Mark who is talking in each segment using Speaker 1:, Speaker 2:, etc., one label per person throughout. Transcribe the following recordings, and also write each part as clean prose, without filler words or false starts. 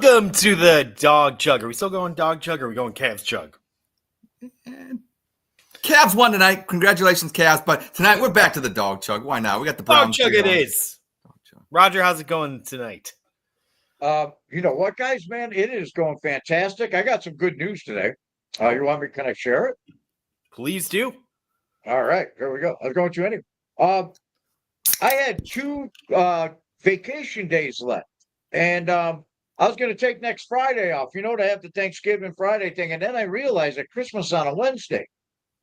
Speaker 1: Welcome to the Dawg Chug. Are we still going Dawg Chug or are we going Cavs Chug?
Speaker 2: Cavs won tonight. Congratulations, Cavs. But tonight we're back to the Dawg Chug. Why not? We got the Browns.
Speaker 1: Dawg Chug it is. Roger, how's it going tonight?
Speaker 3: You know what, guys, man? It is going fantastic. I got some good news today. You want me? Can I share it?
Speaker 1: Please do.
Speaker 3: All right, here we go. I was going to anyway. I had 2 vacation days left, and I was going to take next Friday off, to have the Thanksgiving Friday thing. And then I realized that Christmas on a Wednesday.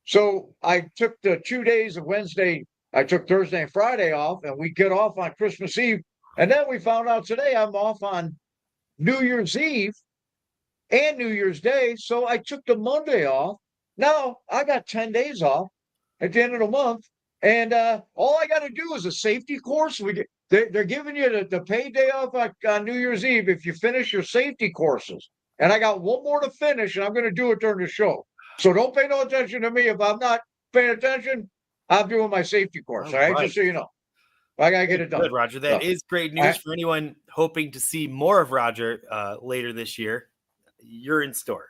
Speaker 3: So I took the 2 days of Wednesday. I took Thursday and Friday off, and we get off on Christmas Eve. And then we found out today I'm off on New Year's Eve and New Year's Day. So I took the Monday off. Now I got 10 days off at the end of the month. And all I got to do is a safety course. They're giving you the paid day off on New Year's Eve if you finish your safety courses. And I got one more to finish, and I'm going to do it during the show. So don't pay no attention to me. If I'm not paying attention, I'm doing my safety course. All right, just so you know. I got to get it done.
Speaker 1: Good, Roger. That is great news for anyone hoping to see more of Roger later this year. You're in store.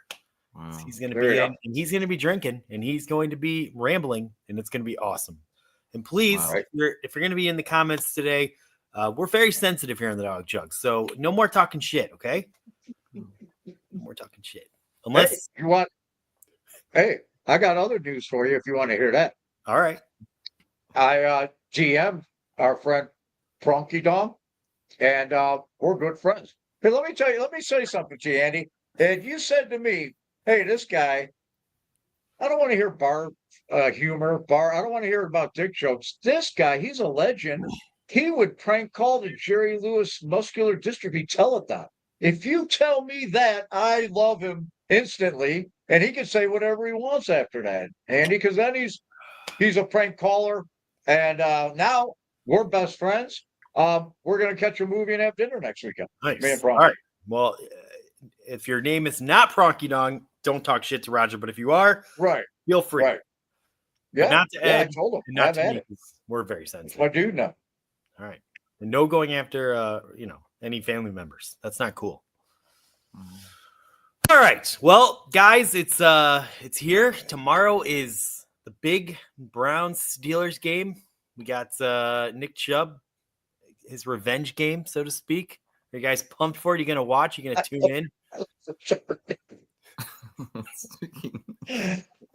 Speaker 1: Wow. He's going to be in, and he's going to be drinking, and he's going to be rambling, and it's going to be awesome. And please, if you're going to be in the comments today, we're very sensitive here on the Dawg Chug. So no more talking shit, okay? No more talking shit. Unless
Speaker 3: you want. Hey, I got other news for you if you want to hear that.
Speaker 1: All right.
Speaker 3: I GM our friend Pronky Dom, and we're good friends. Hey, let me say something to you, Andy. And you said to me, hey, this guy, I don't want to hear bar humor, I don't want to hear about dick jokes. This guy, he's a legend. He would prank call the Jerry Lewis Muscular Dystrophy Telethon. If you tell me that, I love him instantly, and he can say whatever he wants after that, Andy, because then he's a prank caller, and now we're best friends. We're going to catch a movie and have dinner next weekend.
Speaker 1: Nice.
Speaker 3: Me and
Speaker 1: all right. Well, if your name is not Pronky Dong, don't talk shit to Roger. But if you are, feel free.
Speaker 3: Right. Yeah.
Speaker 1: Not to Ed,
Speaker 3: I told him.
Speaker 1: and not to me. We're very sensitive.
Speaker 3: I do know.
Speaker 1: All right. And no going after, any family members. That's not cool. All right. Well, guys, it's here. Tomorrow is the big Browns Steelers game. We got Nick Chubb, his revenge game, so to speak. Are you guys pumped for it? Are you going to watch? Are you going to tune
Speaker 3: in?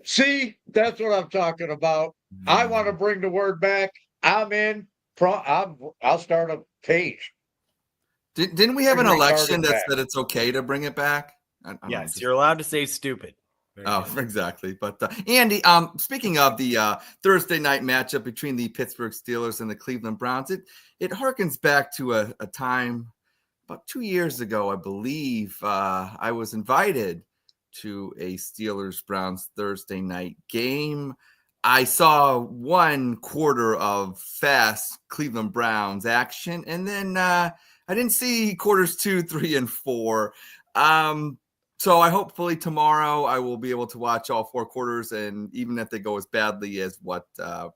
Speaker 3: See, that's what I'm talking about. I want to bring the word back. I'm in. I'll start a page.
Speaker 2: Didn't we have an election that said it's okay to bring it back?
Speaker 1: Yes, you're allowed to say stupid.
Speaker 2: Exactly. But Andy, speaking of the Thursday night matchup between the Pittsburgh Steelers and the Cleveland Browns, it harkens back to a time about 2 years ago, I believe. I was invited to a Steelers-Browns Thursday night game. I saw 1 quarter of fast Cleveland Browns action, and then I didn't see quarters 2, 3, and 4. So I hopefully tomorrow I will be able to watch all 4 quarters, and even if they go as badly as what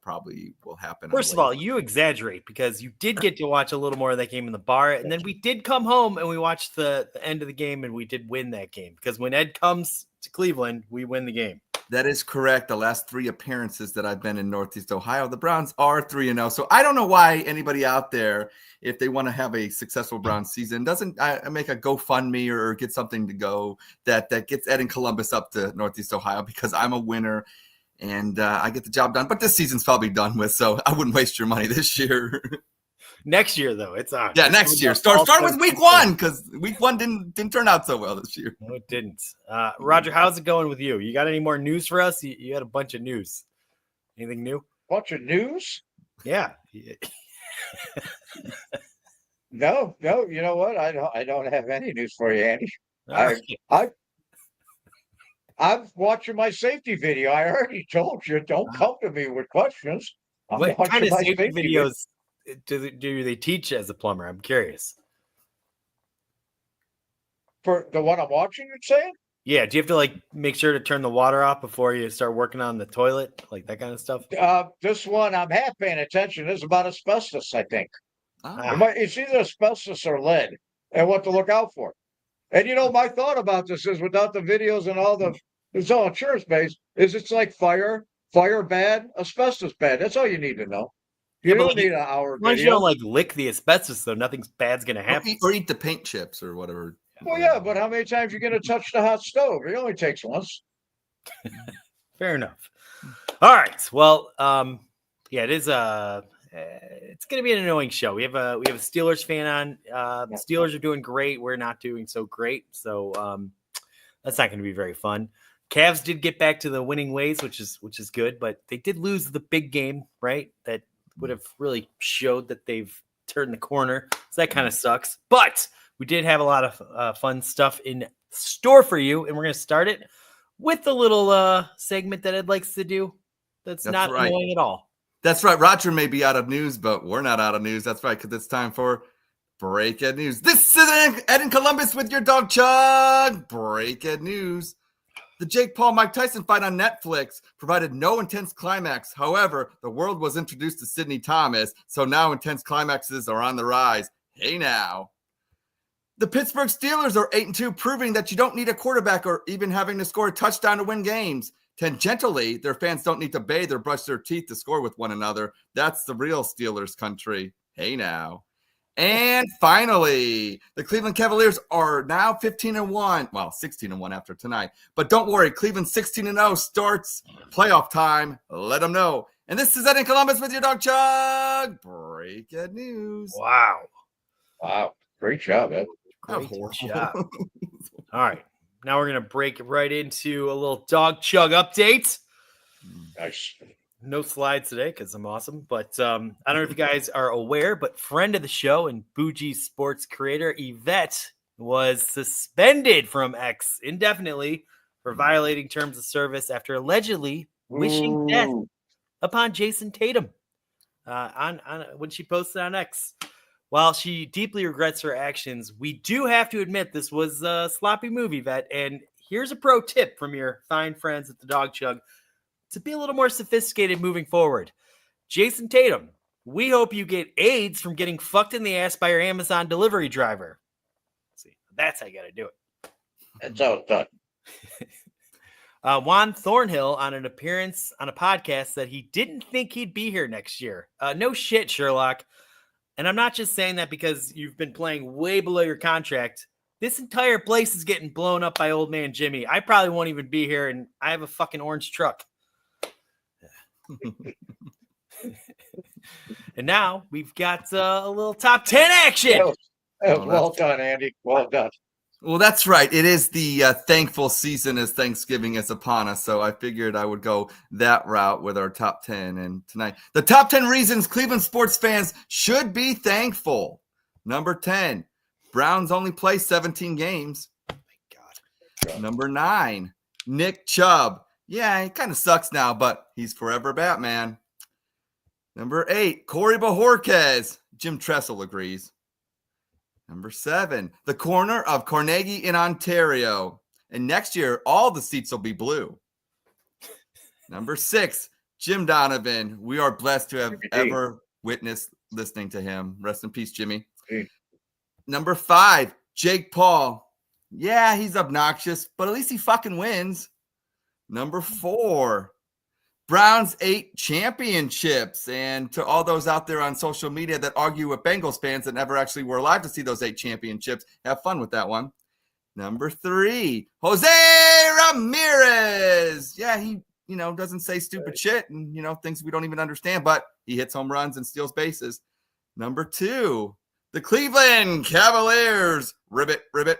Speaker 2: probably will happen.
Speaker 1: First of all, you exaggerate because you did get to watch a little more of that game in the bar, and then we did come home and we watched the end of the game, and we did win that game because when Ed comes to Cleveland, we win the game.
Speaker 2: That is correct. The last 3 appearances that I've been in Northeast Ohio, the Browns are 3-0. So I don't know why anybody out there, if they want to have a successful Browns season, doesn't make a GoFundMe or get something to go that gets Ed and Columbus up to Northeast Ohio, because I'm a winner and I get the job done. But this season's probably done with, so I wouldn't waste your money this year.
Speaker 1: Next year, though, it's on.
Speaker 2: Yeah, next year. Start with week 1, because week 1 didn't turn out so well this year.
Speaker 1: No, it didn't. Roger, how's it going with you? You got any more news for us? You had a bunch of news. Anything new?
Speaker 3: Bunch of news?
Speaker 1: Yeah.
Speaker 3: No. You know what? I don't have any news for you, Andy. I'm watching my safety video. I already told you, don't come to me with questions.
Speaker 1: What kind of safety videos do they teach as a plumber? I'm curious.
Speaker 3: For the one I'm watching, you're saying?
Speaker 1: Yeah. Do you have to make sure to turn the water off before you start working on the toilet? Like that kind of stuff?
Speaker 3: This one, I'm half paying attention. This is about asbestos, I think. It's either asbestos or lead, and what to look out for. And my thought about this is without the videos and all it's all insurance based, is it's like fire bad, asbestos bad. That's all you need to know. You don't need an hour
Speaker 1: as long as you
Speaker 3: video.
Speaker 1: don't like lick the asbestos, though, nothing's bad's gonna happen.
Speaker 2: Or eat the paint chips or whatever.
Speaker 3: Well, yeah, but how many times you gonna touch the hot stove? It only takes once.
Speaker 1: Fair enough. All right. Well, yeah, it is it's gonna be an annoying show. We have a Steelers fan on. Steelers are doing great. We're not doing so great. So that's not gonna be very fun. Cavs did get back to the winning ways, which is good, but they did lose the big game, right? That would have really showed that they've turned the corner. So that kind of sucks. But we did have a lot of fun stuff in store for you, and we're going to start it with the little segment that Ed likes to do. That's not right. Annoying at all.
Speaker 2: That's right. Roger may be out of news, but we're not out of news. That's right, because it's time for Break-Ed News. This is Ed in Columbus with your Dawg Chug. Break-Ed News. The Jake Paul Mike Tyson fight on Netflix provided no intense climax. However, the world was introduced to Sidney Thomas, so now intense climaxes are on the rise. Hey now. The Pittsburgh Steelers are 8-2, proving that you don't need a quarterback or even having to score a touchdown to win games. Tangentially, their fans don't need to bathe or brush their teeth to score with one another. That's the real Steelers country. Hey now. And finally, the Cleveland Cavaliers are now 15-1. Well, 16-1 after tonight. But don't worry, Cleveland 16-0 starts playoff time. Let them know. And this is Ed in Columbus with your Dawg Chug. Break-Ed News.
Speaker 3: Wow. Great job, Ed.
Speaker 1: Great job. All right. Now we're going to break right into a little Dawg Chug update.
Speaker 3: Nice.
Speaker 1: No slides today because I'm awesome. But I don't know if you guys are aware, but friend of the show and Bougie sports creator Yvette was suspended from X indefinitely for violating terms of service after allegedly wishing death upon Jason Tatum on when she posted on X. While she deeply regrets her actions, we do have to admit this was a sloppy move, Yvette. And here's a pro tip from your fine friends at the Dawg Chug to be a little more sophisticated moving forward. Jason Tatum, we hope you get AIDS from getting fucked in the ass by your Amazon delivery driver. See, that's how you got to do it.
Speaker 3: That's how it's done.
Speaker 1: Juan Thornhill on an appearance on a podcast said he didn't think he'd be here next year. No shit, Sherlock. And I'm not just saying that because you've been playing way below your contract. This entire place is getting blown up by old man Jimmy. I probably won't even be here, and I have a fucking orange truck. And now we've got a little top 10 action.
Speaker 3: Well done, Andy. Well done.
Speaker 2: Well, that's right. It is the thankful season as Thanksgiving is upon us. So I figured I would go that route with our top 10. And tonight, the top 10 reasons Cleveland sports fans should be thankful. Number 10, Browns only play 17 games. Oh my God. Number 9, Nick Chubb. Yeah, he kind of sucks now, but he's forever Batman. Number 8, Corey Bojorquez. Jim Tressel agrees. Number 7, the corner of Carnegie in Ontario. And next year, all the seats will be blue. Number 6, Jim Donovan. We are blessed to have ever witnessed listening to him. Rest in peace, Jimmy. Number 5, Jake Paul. Yeah, he's obnoxious, but at least he fucking wins. Number 4, Browns 8 championships. And to all those out there on social media that argue with Bengals fans that never actually were alive to see those 8 championships, have fun with that one. Number 3, Jose Ramirez. Yeah, he, doesn't say stupid shit and, things we don't even understand, but he hits home runs and steals bases. Number 2, the Cleveland Cavaliers. Ribbit, ribbit.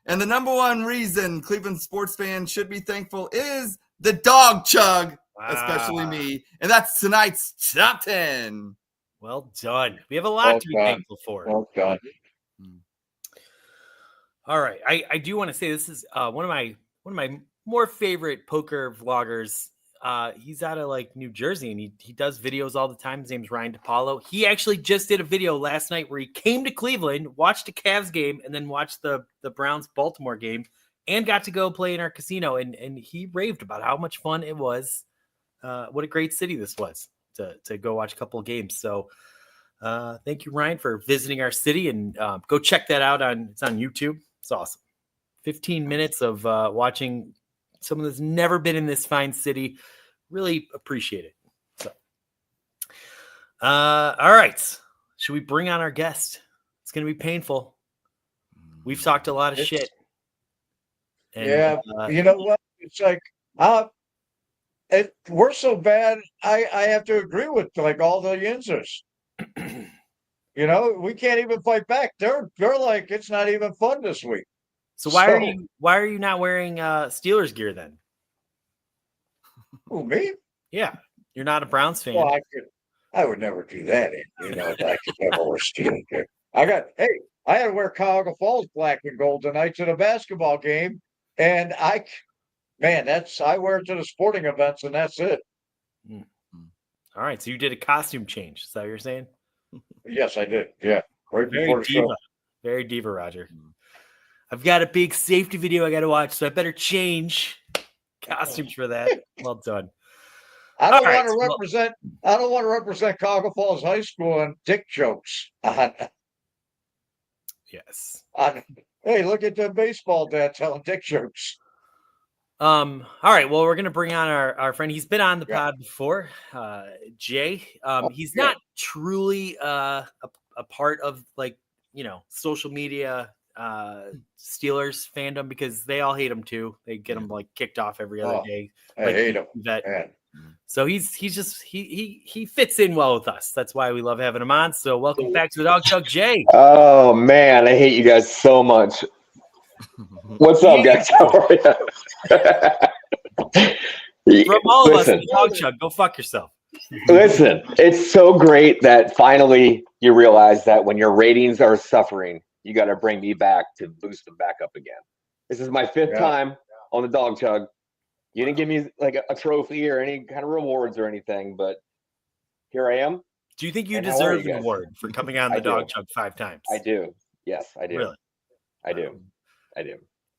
Speaker 2: And the number 1 reason Cleveland sports fans should be thankful is the Dawg Chug. Especially me. And that's tonight's top 10.
Speaker 1: Well done. We have a lot to be thankful for.
Speaker 3: Well done.
Speaker 1: All right. I do want to say this is one of my more favorite poker vloggers. He's out of New Jersey and he does videos all the time. His name's Ryan DePaulo. He actually just did a video last night where he came to Cleveland, watched a Cavs game, and then watched the Browns Baltimore game and got to go play in our casino. And he raved about how much fun it was. What a great city this was to go watch a couple of games. So thank you, Ryan, for visiting our city, and go check that out. It's on YouTube. It's awesome. 15 minutes of watching someone that's never been in this fine city. Really appreciate it. So, all right. Should we bring on our guest? It's going to be painful. We've talked a lot of shit. And,
Speaker 3: yeah, you know what? It's like, we're so bad. I have to agree with like all the Yinzers. You know, we can't even fight back. They're like, it's not even fun this week.
Speaker 1: So why are you not wearing Steelers gear then?
Speaker 3: Who, me?
Speaker 1: Yeah, you're not a Browns fan.
Speaker 3: Well, I would never do that. You know, I could never wear Steelers gear. I had to wear Cuyahoga Falls black and gold tonight to the basketball game, and I wear it to the sporting events, and that's it.
Speaker 1: All right, so you did a costume change. Is that what you're saying?
Speaker 3: Yes, I did. Yeah, right
Speaker 1: Very
Speaker 3: before the
Speaker 1: diva.
Speaker 3: show.
Speaker 1: Very diva, Roger. I've got a big safety video I got to watch, so I better change costumes for that. Well done.
Speaker 3: I don't want to represent Cuyahoga Falls High School and dick jokes.
Speaker 1: Yes.
Speaker 3: Hey, look at the baseball dad telling dick jokes.
Speaker 1: All right. Well, we're gonna bring on our friend. He's been on the pod before, Jay. He's not truly a part of like social media Steelers fandom because they all hate him too. They get him like kicked off every other day.
Speaker 3: I hate him.
Speaker 1: So he fits in well with us. That's why we love having him on. So welcome back to the Dawg Chug, Jay.
Speaker 4: Oh man, I hate you guys so much. What's up, guys? How are you?
Speaker 1: From all of us at Dawg Chug, go fuck yourself.
Speaker 4: Listen, it's so great that finally you realize that when your ratings are suffering, you got to bring me back to boost them back up again. This is my fifth time on the Dawg Chug. You didn't give me like a trophy or any kind of rewards or anything, but here I am.
Speaker 1: Do you think you deserve the award for coming on the Dawg Chug 5 times?
Speaker 4: I do. Yes, I do.
Speaker 1: Really?
Speaker 4: I do.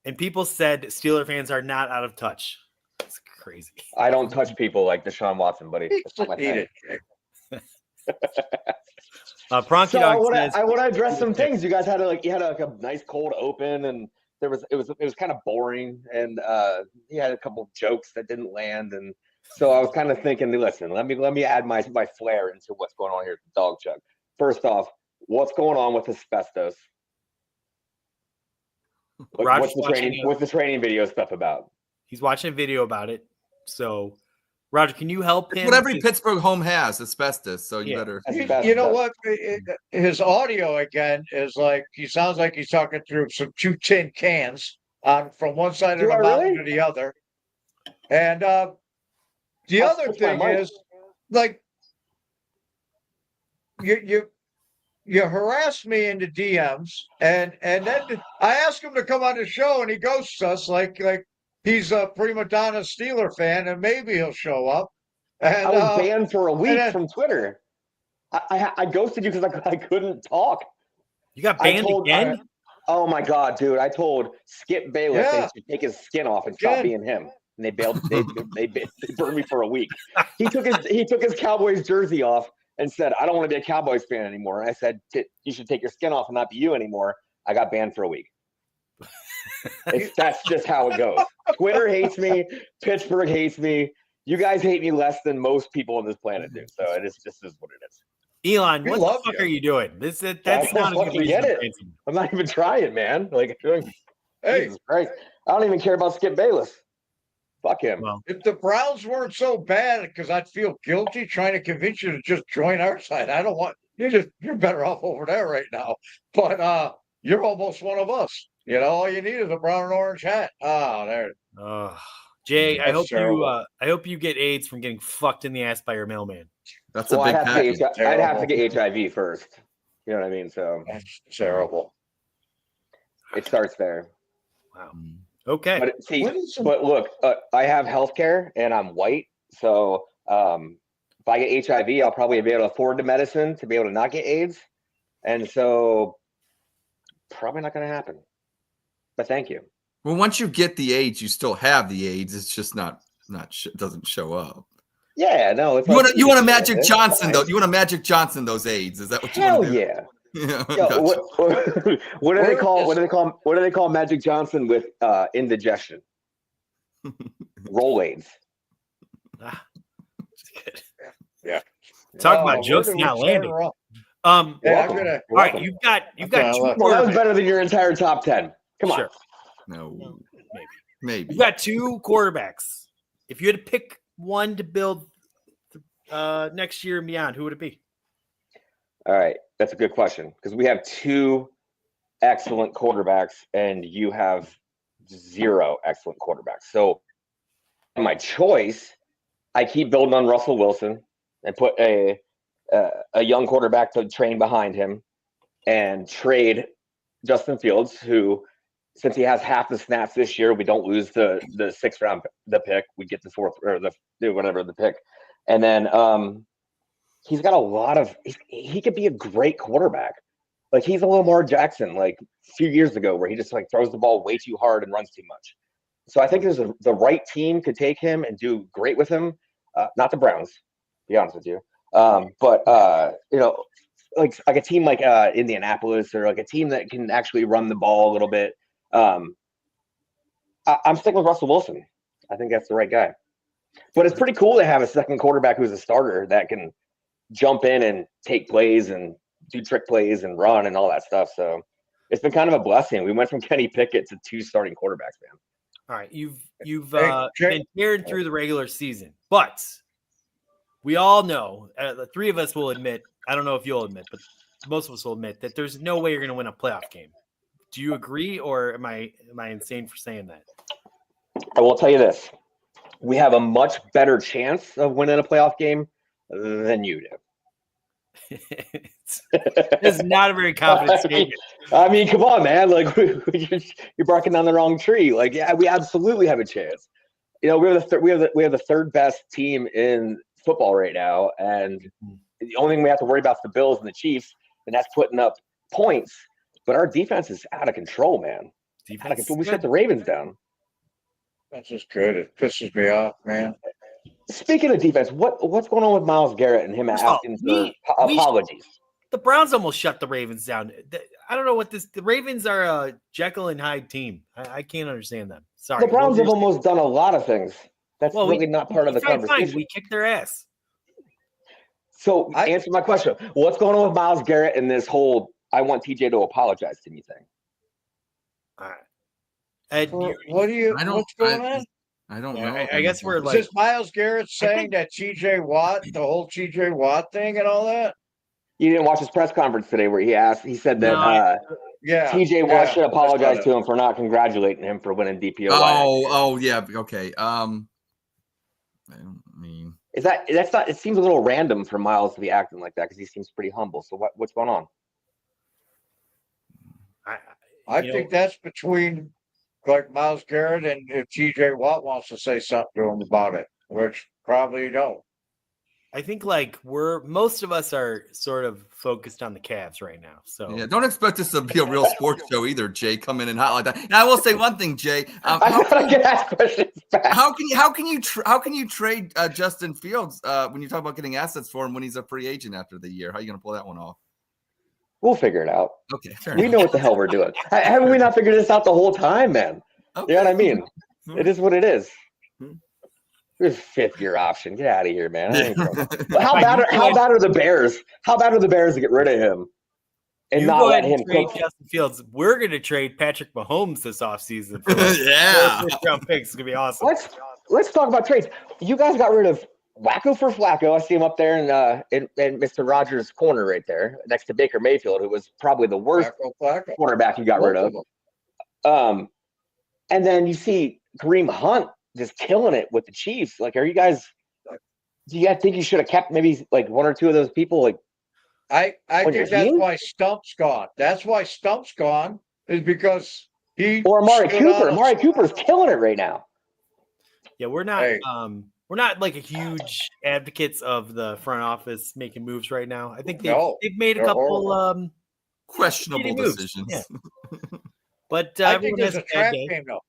Speaker 1: And people said Steeler fans are not out of touch. It's crazy.
Speaker 4: I don't touch people like Deshaun Watson, buddy. That's not my thing.
Speaker 1: Pronky Dog says,
Speaker 4: I want to address some things. You guys had a nice cold open, and it was kind of boring, and he had a couple of jokes that didn't land, and so I was kind of thinking, listen, let me add my flair into what's going on here at the Dawg Chug. First off, what's going on with asbestos? What's the training video stuff about?
Speaker 1: He's watching a video about it. So, Roger, can you help him?
Speaker 2: What every Pittsburgh home has, asbestos. So you better.
Speaker 3: You know what? His audio again is like he sounds like he's talking through some 2 tin cans from one side of the mountain to the other. And the other thing is, like, you harass me in the DMs, and then I ask him to come on the show, and he ghosts us like he's a prima donna Steeler fan, and maybe he'll show up. And
Speaker 4: I was banned for a week from Twitter. I ghosted you because I couldn't talk.
Speaker 1: You got banned again?
Speaker 4: Oh my god, dude! I told Skip Bayless they should take his skin off and stop being him. And they bailed. They burned me for a week. He took his Cowboys jersey off and said, "I don't want to be a Cowboys fan anymore." And I said, "You should take your skin off and not be you anymore." I got banned for a week. That's just how it goes. Twitter hates me. Pittsburgh hates me. You guys hate me less than most people on this planet do. So it is just what it is.
Speaker 1: Elon, what the fuck are you doing? That's not a good reason.
Speaker 4: I'm not even trying, man. Like,
Speaker 3: hey,
Speaker 4: Jesus Christ. I don't even care about Skip Bayless. Fuck him.
Speaker 1: Well,
Speaker 3: if the Browns weren't so bad, because I'd feel guilty trying to convince you to just join our side. I don't want you're better off over there right now. But you're almost one of us. You know, all you need is a brown and orange hat. There.
Speaker 1: Jay, I hope you get AIDS from getting fucked in the ass by your mailman.
Speaker 2: That's a big package.
Speaker 4: I'd have to get HIV first. You know what I mean? So
Speaker 3: that's terrible.
Speaker 4: It starts there.
Speaker 1: Wow. Okay.
Speaker 4: But look, I have healthcare and I'm white, so if I get HIV, I'll probably be able to afford the medicine to be able to not get AIDS, and so probably not going to happen. But thank you.
Speaker 2: Well, once you get the AIDS, you still have the AIDS. It's just doesn't show up.
Speaker 4: Yeah, no.
Speaker 2: You want a Magic Johnson though. You want a Magic Johnson those AIDS? Is that what you want to do?
Speaker 4: Yeah.
Speaker 2: Yeah,
Speaker 4: Yo,
Speaker 2: gotcha.
Speaker 4: what do they call Magic Johnson with indigestion? Rolaids.
Speaker 1: It's good.
Speaker 3: Yeah.
Speaker 1: Talk about
Speaker 3: where
Speaker 1: jokes
Speaker 3: did we
Speaker 1: not
Speaker 3: start
Speaker 1: landing.
Speaker 3: wrong?
Speaker 1: Um,
Speaker 3: Hey,
Speaker 4: Welcome.
Speaker 3: I'm gonna.
Speaker 4: You're
Speaker 1: all right,
Speaker 4: welcome.
Speaker 1: you've got two
Speaker 4: Well, that was
Speaker 1: quarterbacks.
Speaker 4: better than your entire top 10. Come on.
Speaker 1: Sure.
Speaker 2: No,
Speaker 1: Maybe.
Speaker 2: maybe.
Speaker 1: You've got two quarterbacks. If you had to pick one to build next year and beyond, who would it be?
Speaker 4: All right, that's a good question because we have two excellent quarterbacks and you have zero excellent quarterbacks. So my choice, I keep building on Russell Wilson and put a young quarterback to train behind him and trade Justin Fields, who, since he has half the snaps this year, we don't lose the 6th round the pick. We get the 4th or the pick, and then he's got a lot of. He could be a great quarterback. Like he's a Lamar Jackson, like a few years ago, where he just like throws the ball way too hard and runs too much. So I think the right team could take him and do great with him. Not the Browns, to be honest with you, but like a team like Indianapolis or like a team that can actually run the ball a little bit. I'm sticking with Russell Wilson. I think that's the right guy. But it's pretty cool to have a second quarterback who's a starter that can jump in and take plays and do trick plays and run and all that stuff. So it's been kind of a blessing. We went from Kenny Pickett to 2 starting quarterbacks, man.
Speaker 1: All right, you've
Speaker 3: Jay.
Speaker 1: been tearing through the regular season, but we all know, the three of us will admit, I don't know if you'll admit, but most of us will admit that there's no way you're going to win a playoff game. Do you agree, or am I insane for saying that?
Speaker 4: I will tell you this. We have a much better chance of winning a playoff game than you do.
Speaker 1: It's not a very confident statement.
Speaker 4: I mean, come on, man. Like you're barking down the wrong tree. Like, yeah, we absolutely have a chance. You know, we have the third best team in football right now, and the only thing we have to worry about is the Bills and the Chiefs, and that's putting up points. But our defense is out of control, man. Out of control. We shut the Ravens down.
Speaker 3: That's just good. It pisses me off, man.
Speaker 4: Speaking of defense, what's going on with Myles Garrett and him asking for apologies?
Speaker 1: The Browns almost shut the Ravens down. I don't know what the Ravens are a Jekyll and Hyde team. I can't understand them. Sorry.
Speaker 4: The Browns have almost done a lot of things. That's really not part of the conversation.
Speaker 1: Fine. We kicked their ass.
Speaker 4: So answer my question. What's going on with Myles Garrett and this whole I want TJ to apologize to me thing?
Speaker 1: All right. Ed,
Speaker 3: what's going on?
Speaker 2: I don't know.
Speaker 1: I guess we're
Speaker 3: Is
Speaker 1: like,
Speaker 3: this Myles Garrett saying that TJ Watt, the whole TJ Watt thing and all that?
Speaker 4: You didn't watch his press conference today where he said that TJ Watt should apologize to him for not congratulating him for winning DPOY.
Speaker 2: Oh yeah, okay. I mean,
Speaker 4: that's not. It seems a little random for Myles to be acting like that because he seems pretty humble. So what's going on?
Speaker 3: I think that's between like Myles Garrett and if TJ Watt wants to say something to him about it, which probably you don't.
Speaker 1: I think like most of us are sort of focused on the Cavs right now. So
Speaker 2: yeah, don't expect this to be a real sports show either, Jay. Come in and hot like that. And I will say one thing, Jay.
Speaker 4: I gotta get asked questions back.
Speaker 2: How can you trade Justin Fields when you talk about getting assets for him when he's a free agent after the year? How are you gonna pull that one off?
Speaker 4: We'll figure it out.
Speaker 2: Okay,
Speaker 4: we know what the hell we're doing. Haven't we not figured this out the whole time, man? Okay. You know what I mean? It is what it is. There's 5th-year option. Get out of here, man. How bad are the Bears? How bad are the Bears to get rid of him and not let him
Speaker 1: trade
Speaker 4: cook?
Speaker 1: Justin Fields? We're going to trade Patrick Mahomes this offseason.
Speaker 2: Yeah,
Speaker 1: first-round picks. It's going to be awesome.
Speaker 4: Let's talk about trades. You guys got rid of Wacko for Flacco. I see him up there in Mr. Rogers' corner right there next to Baker Mayfield, who was probably the worst quarterback you got rid of. And then you see Kareem Hunt just killing it with the Chiefs. Like, do you guys think you should have kept maybe like 1 or 2 of those people? Like,
Speaker 3: I think that's why Stump's gone. That's why Stump's gone is because
Speaker 4: or Amari Cooper. Amari Cooper's killing it right now.
Speaker 1: Yeah, we're not. We're not like a huge advocates of the front office making moves right now. I think they've made a couple
Speaker 2: questionable decisions.
Speaker 1: Yeah. But
Speaker 3: I think it's a trap game, though.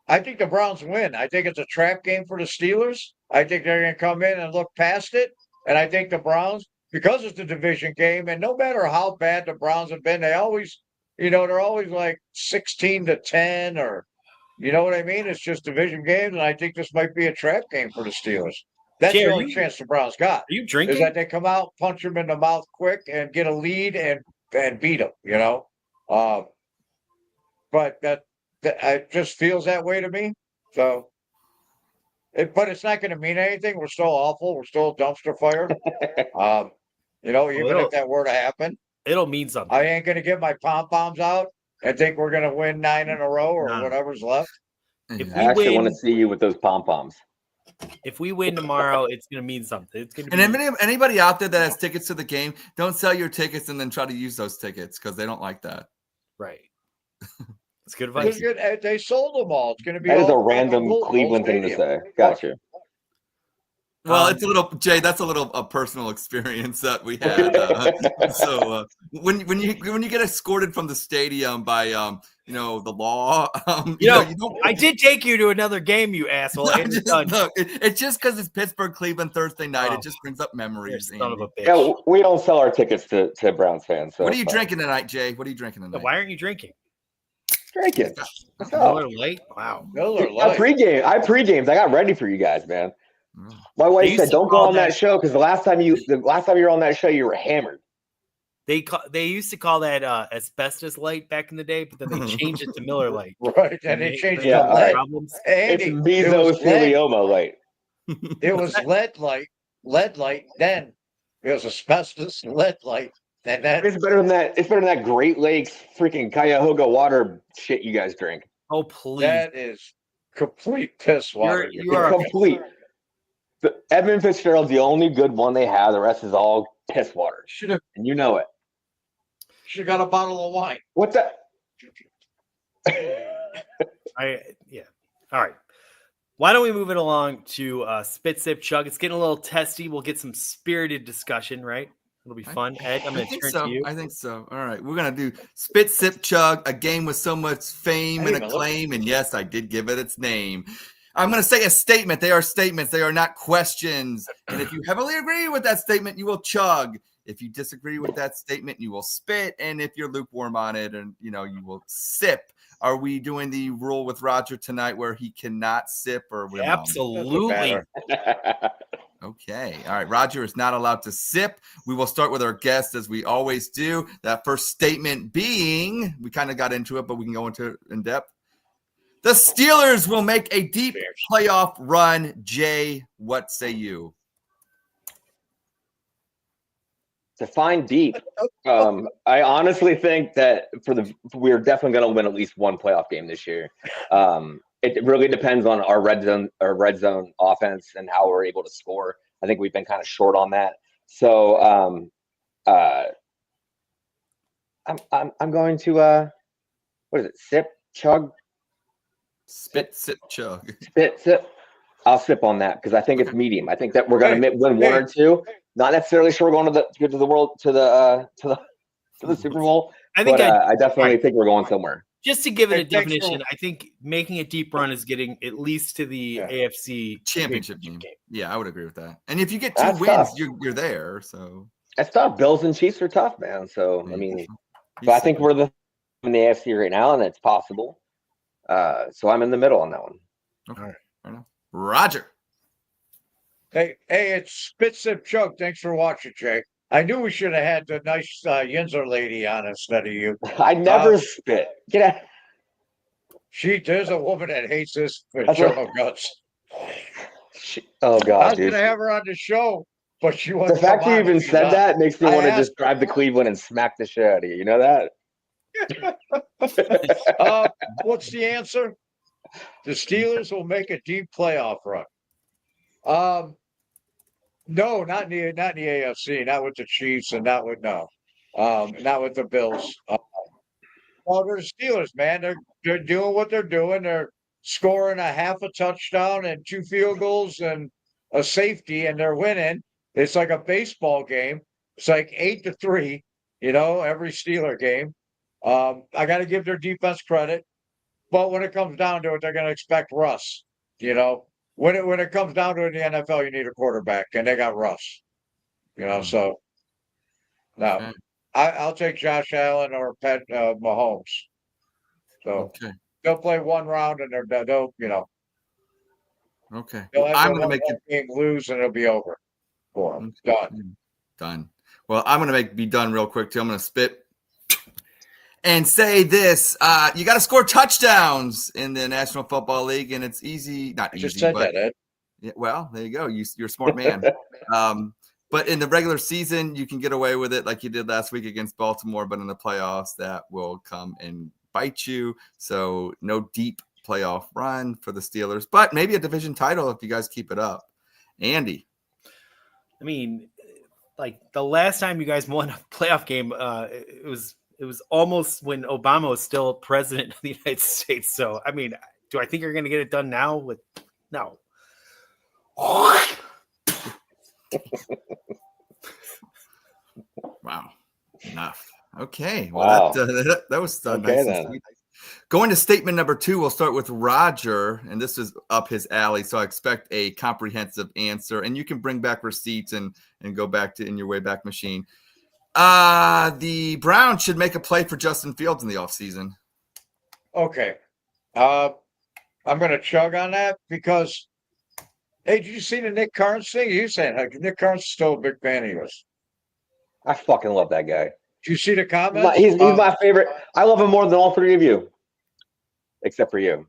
Speaker 3: I think the Browns win. I think it's a trap game for the Steelers. I think they're going to come in and look past it. And I think the Browns, because it's a division game, and no matter how bad the Browns have been, they always, they're always like 16-10, or you know what I mean? It's just division games, and I think this might be a trap game for the Steelers. That's
Speaker 1: Jay,
Speaker 3: the only chance the Browns got.
Speaker 1: Are you
Speaker 3: Is
Speaker 1: drinking?
Speaker 3: that they come out, punch them in the mouth quick, and get a lead and beat them. But that it just feels that way to me. So, but it's not going to mean anything. We're still awful. We're still a dumpster fire. Even if that were to happen,
Speaker 1: it'll mean something.
Speaker 3: I ain't going to get my pom poms out and think we're going to win 9 in a row or whatever's left.
Speaker 4: I actually want to see you with those pom poms.
Speaker 1: If we win tomorrow, it's going to mean something. It's going to.
Speaker 2: And anybody out there that has tickets to the game, don't sell your tickets and then try to use those tickets because they don't like that.
Speaker 1: Right. It's good advice.
Speaker 3: They sold them all. It's going to be.
Speaker 4: That is a random Cleveland thing to say. Gotcha.
Speaker 2: Well, it's a little, Jay. That's a little personal experience that we had. When you get escorted from the stadium by the law,
Speaker 1: I did take you to another game, you asshole.
Speaker 2: It's just because it's Pittsburgh Cleveland Thursday night. It just brings up memories.
Speaker 1: Son of a bitch.
Speaker 4: Yeah, we don't sell our tickets to Browns fans. So
Speaker 2: what are you drinking tonight, Jay? What are you drinking tonight?
Speaker 1: Why aren't you drinking?
Speaker 4: Drinking.
Speaker 1: Miller Lite. Wow.
Speaker 3: Miller Lite.
Speaker 4: I pre-games. I got ready for you guys, man. My wife said, "Don't go on that show because the last time you were on that show, you were hammered."
Speaker 1: They used to call that asbestos light back in the day, but then they changed it to Miller Light.
Speaker 3: Right, and they changed it
Speaker 4: to
Speaker 3: light.
Speaker 4: It's mesothelioma light.
Speaker 3: It was lead light. Then it was asbestos lead light. And
Speaker 4: it's better than that. It's better than that Great Lakes freaking Cuyahoga water shit you guys drink.
Speaker 1: Oh please,
Speaker 3: that is complete piss water.
Speaker 1: You are
Speaker 4: complete. Edmund Fitzgerald's the only good one they have. The rest is all piss water. And you know it.
Speaker 3: Should have got a bottle of wine.
Speaker 4: What the?
Speaker 1: All right. Why don't we move it along to Spit, Sip, Chug? It's getting a little testy. We'll get some spirited discussion, right? It'll be fun. Ed, I'm going to turn to you.
Speaker 2: I think so. All right. We're going to do Spit, Sip, Chug, a game with so much fame and acclaim. And yes, I did give it its name. I'm going to say a statement. They are statements. They are not questions. And if you heavily agree with that statement, you will chug. If you disagree with that statement, you will spit. And if you're lukewarm on it, and you will sip. Are we doing the rule with Roger tonight where he cannot sip? Or
Speaker 1: absolutely.
Speaker 2: Okay. All right. Roger is not allowed to sip. We will start with our guest as we always do. That first statement being, we kind of got into it, but we can go into it in depth. The Steelers will make a deep playoff run. Jay, what say you?
Speaker 4: Define deep. I honestly think that we're definitely going to win at least one playoff game this year. It really depends on our red zone offense and how we're able to score. I think we've been kind of short on that. So I'm going to what is it? Sip, chug.
Speaker 2: Spit, sip, chug.
Speaker 4: Spit, sip. I'll sip on that because I think it's medium. I think that we're going to win one or two. Not necessarily sure we're going to the Super Bowl. I definitely think we're going somewhere.
Speaker 1: Just to give it a definition, I think making a deep run is getting at least to the AFC
Speaker 2: championship game. Yeah, I would agree with that. And if you get 2 wins, you're there. So
Speaker 4: that's tough. Bills and Chiefs are tough, man. So I mean, but I think we're in the AFC right now, and it's possible. So I'm in the middle on that one.
Speaker 2: Okay. All right. Fair enough. Roger.
Speaker 3: Hey, it's Spit, Sip, Chug. Thanks for watching, Jay. I knew we should have had the nice Yinzer lady on instead of you.
Speaker 4: I never spit. Get out.
Speaker 3: There's a woman that hates this for Joe Guts.
Speaker 4: Oh God,
Speaker 3: I was gonna have her on the show, but she wasn't.
Speaker 4: The fact you even said that makes me want to just drive to Cleveland and smack the shit out of you. You know
Speaker 3: that? What's the answer? The Steelers will make a deep playoff run. No, not in the AFC, not with the Chiefs, and not with the Bills. Well, they're the Steelers, man. They're doing what they're doing. They're scoring a half a touchdown and 2 field goals and a safety, and they're winning. It's like a baseball game. It's like 8-3, every Steeler game. I got to give their defense credit, but when it comes down to it, they're going to expect Russ. When it comes down to it in the NFL, you need a quarterback, and they got Russ. So No.
Speaker 2: Okay.
Speaker 3: I'll take Josh Allen or Pat Mahomes. So
Speaker 2: Okay.
Speaker 3: they'll play one round and they'll
Speaker 2: Okay.
Speaker 3: they'll
Speaker 2: Well,
Speaker 3: have
Speaker 2: I'm
Speaker 3: their
Speaker 2: going to make it
Speaker 3: game, lose, and it'll be over for them. Done.
Speaker 2: done. Well, I'm going to be done real quick too. I'm going to spit and say this: you got to score touchdowns in the National Football League, and it's easy. Not
Speaker 3: I
Speaker 2: easy,
Speaker 3: just said
Speaker 2: but
Speaker 3: that, Ed.
Speaker 2: yeah, well, there you go. You're a smart man. But in the regular season, you can get away with it like you did last week against Baltimore. But in the playoffs, that will come and bite you. So no deep playoff run for the Steelers, but maybe a division title if you guys keep it up. Andy.
Speaker 1: I mean, like the last time you guys won a playoff game, it was almost when Obama was still president of the United States. So, I mean, do I think you're going to get it done now? No.
Speaker 2: Wow. Enough. Okay.
Speaker 4: Wow.
Speaker 2: Well, that was
Speaker 4: Okay,
Speaker 2: nice
Speaker 4: then.
Speaker 2: and sweet. Going to statement number 2, we'll start with Roger, and this is up his alley, so I expect a comprehensive answer. And you can bring back receipts and go back to in your Wayback Machine. The Browns should make a play for Justin Fields in the offseason.
Speaker 3: Okay. I'm going to chug on that because, hey, did you see the Nick Carnes thing? You saying Nick Carnes is still a big fan of yours.
Speaker 4: I fucking love that guy.
Speaker 3: Did you see the comments?
Speaker 4: He's my favorite. I love him more than all 3 of you, except for you.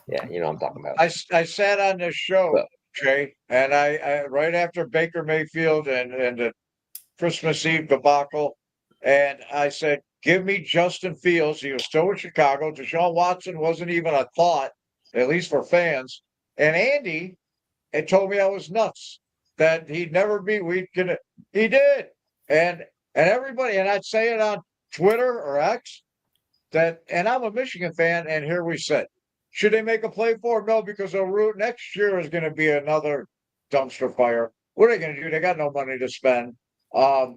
Speaker 4: Yeah, you know what I'm talking about.
Speaker 3: I sat on this show, Jay, and I right after Baker Mayfield and the Christmas Eve debacle, and I said, give me Justin Fields. He was still in Chicago. Deshaun Watson wasn't even a thought, at least for fans. And Andy had told me I was nuts, that he'd never be. He did. And everybody, and I'd say it on Twitter or X, and I'm a Michigan fan, and here we sit. Should they make a play for him? No, because next year is going to be another dumpster fire. What are they going to do? They got no money to spend. I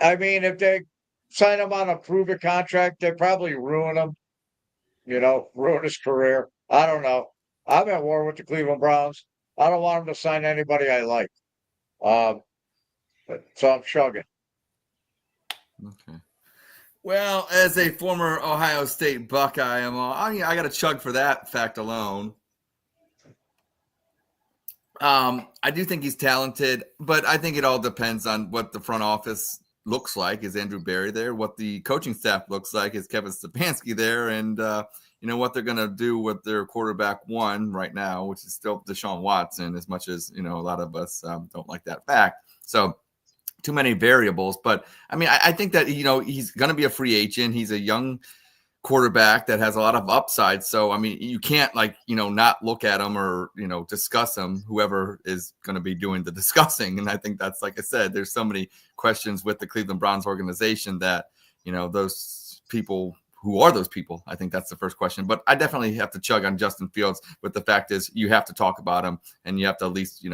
Speaker 3: mean, if they sign him on a prove-it contract, they probably ruin him. Ruin his career. I don't know. I'm at war with the Cleveland Browns. I don't want him to sign anybody I like. So I'm chugging.
Speaker 2: Okay. Well, as a former Ohio State Buckeye, I got to chug for that fact alone. I do think he's talented, but I think it all depends on what the front office looks like. Is Andrew Berry there? What the coaching staff looks like? Is Kevin Stefanski there? And what they're going to do with their quarterback one right now, which is still Deshaun Watson, as much as a lot of us don't like that fact. So too many variables, but I mean, I think that he's going to be a free agent. He's a young quarterback that has a lot of upside. So I mean, you can't not look at him or discuss him. Whoever is going to be doing the discussing, and I think that's, like I said, there's so many questions with the Cleveland Browns organization that those people. Who are those people? I think that's the first question. But I definitely have to chug on Justin Fields. But the fact is, you have to talk about him, and you have to at least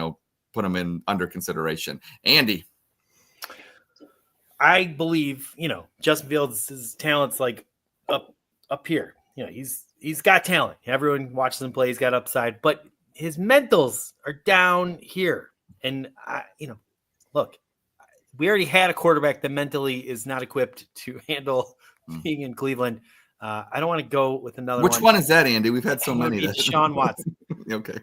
Speaker 2: put him in under consideration. Andy.
Speaker 1: I believe, Justin Fields' talent's like up here. He's got talent. Everyone watches him play. He's got upside, but his mentals are down here. And look, we already had a quarterback that mentally is not equipped to handle being in Cleveland. I don't want to go with another one.
Speaker 2: Which one is that, Andy? We've had so many.
Speaker 1: Deshaun Watson.
Speaker 2: Okay.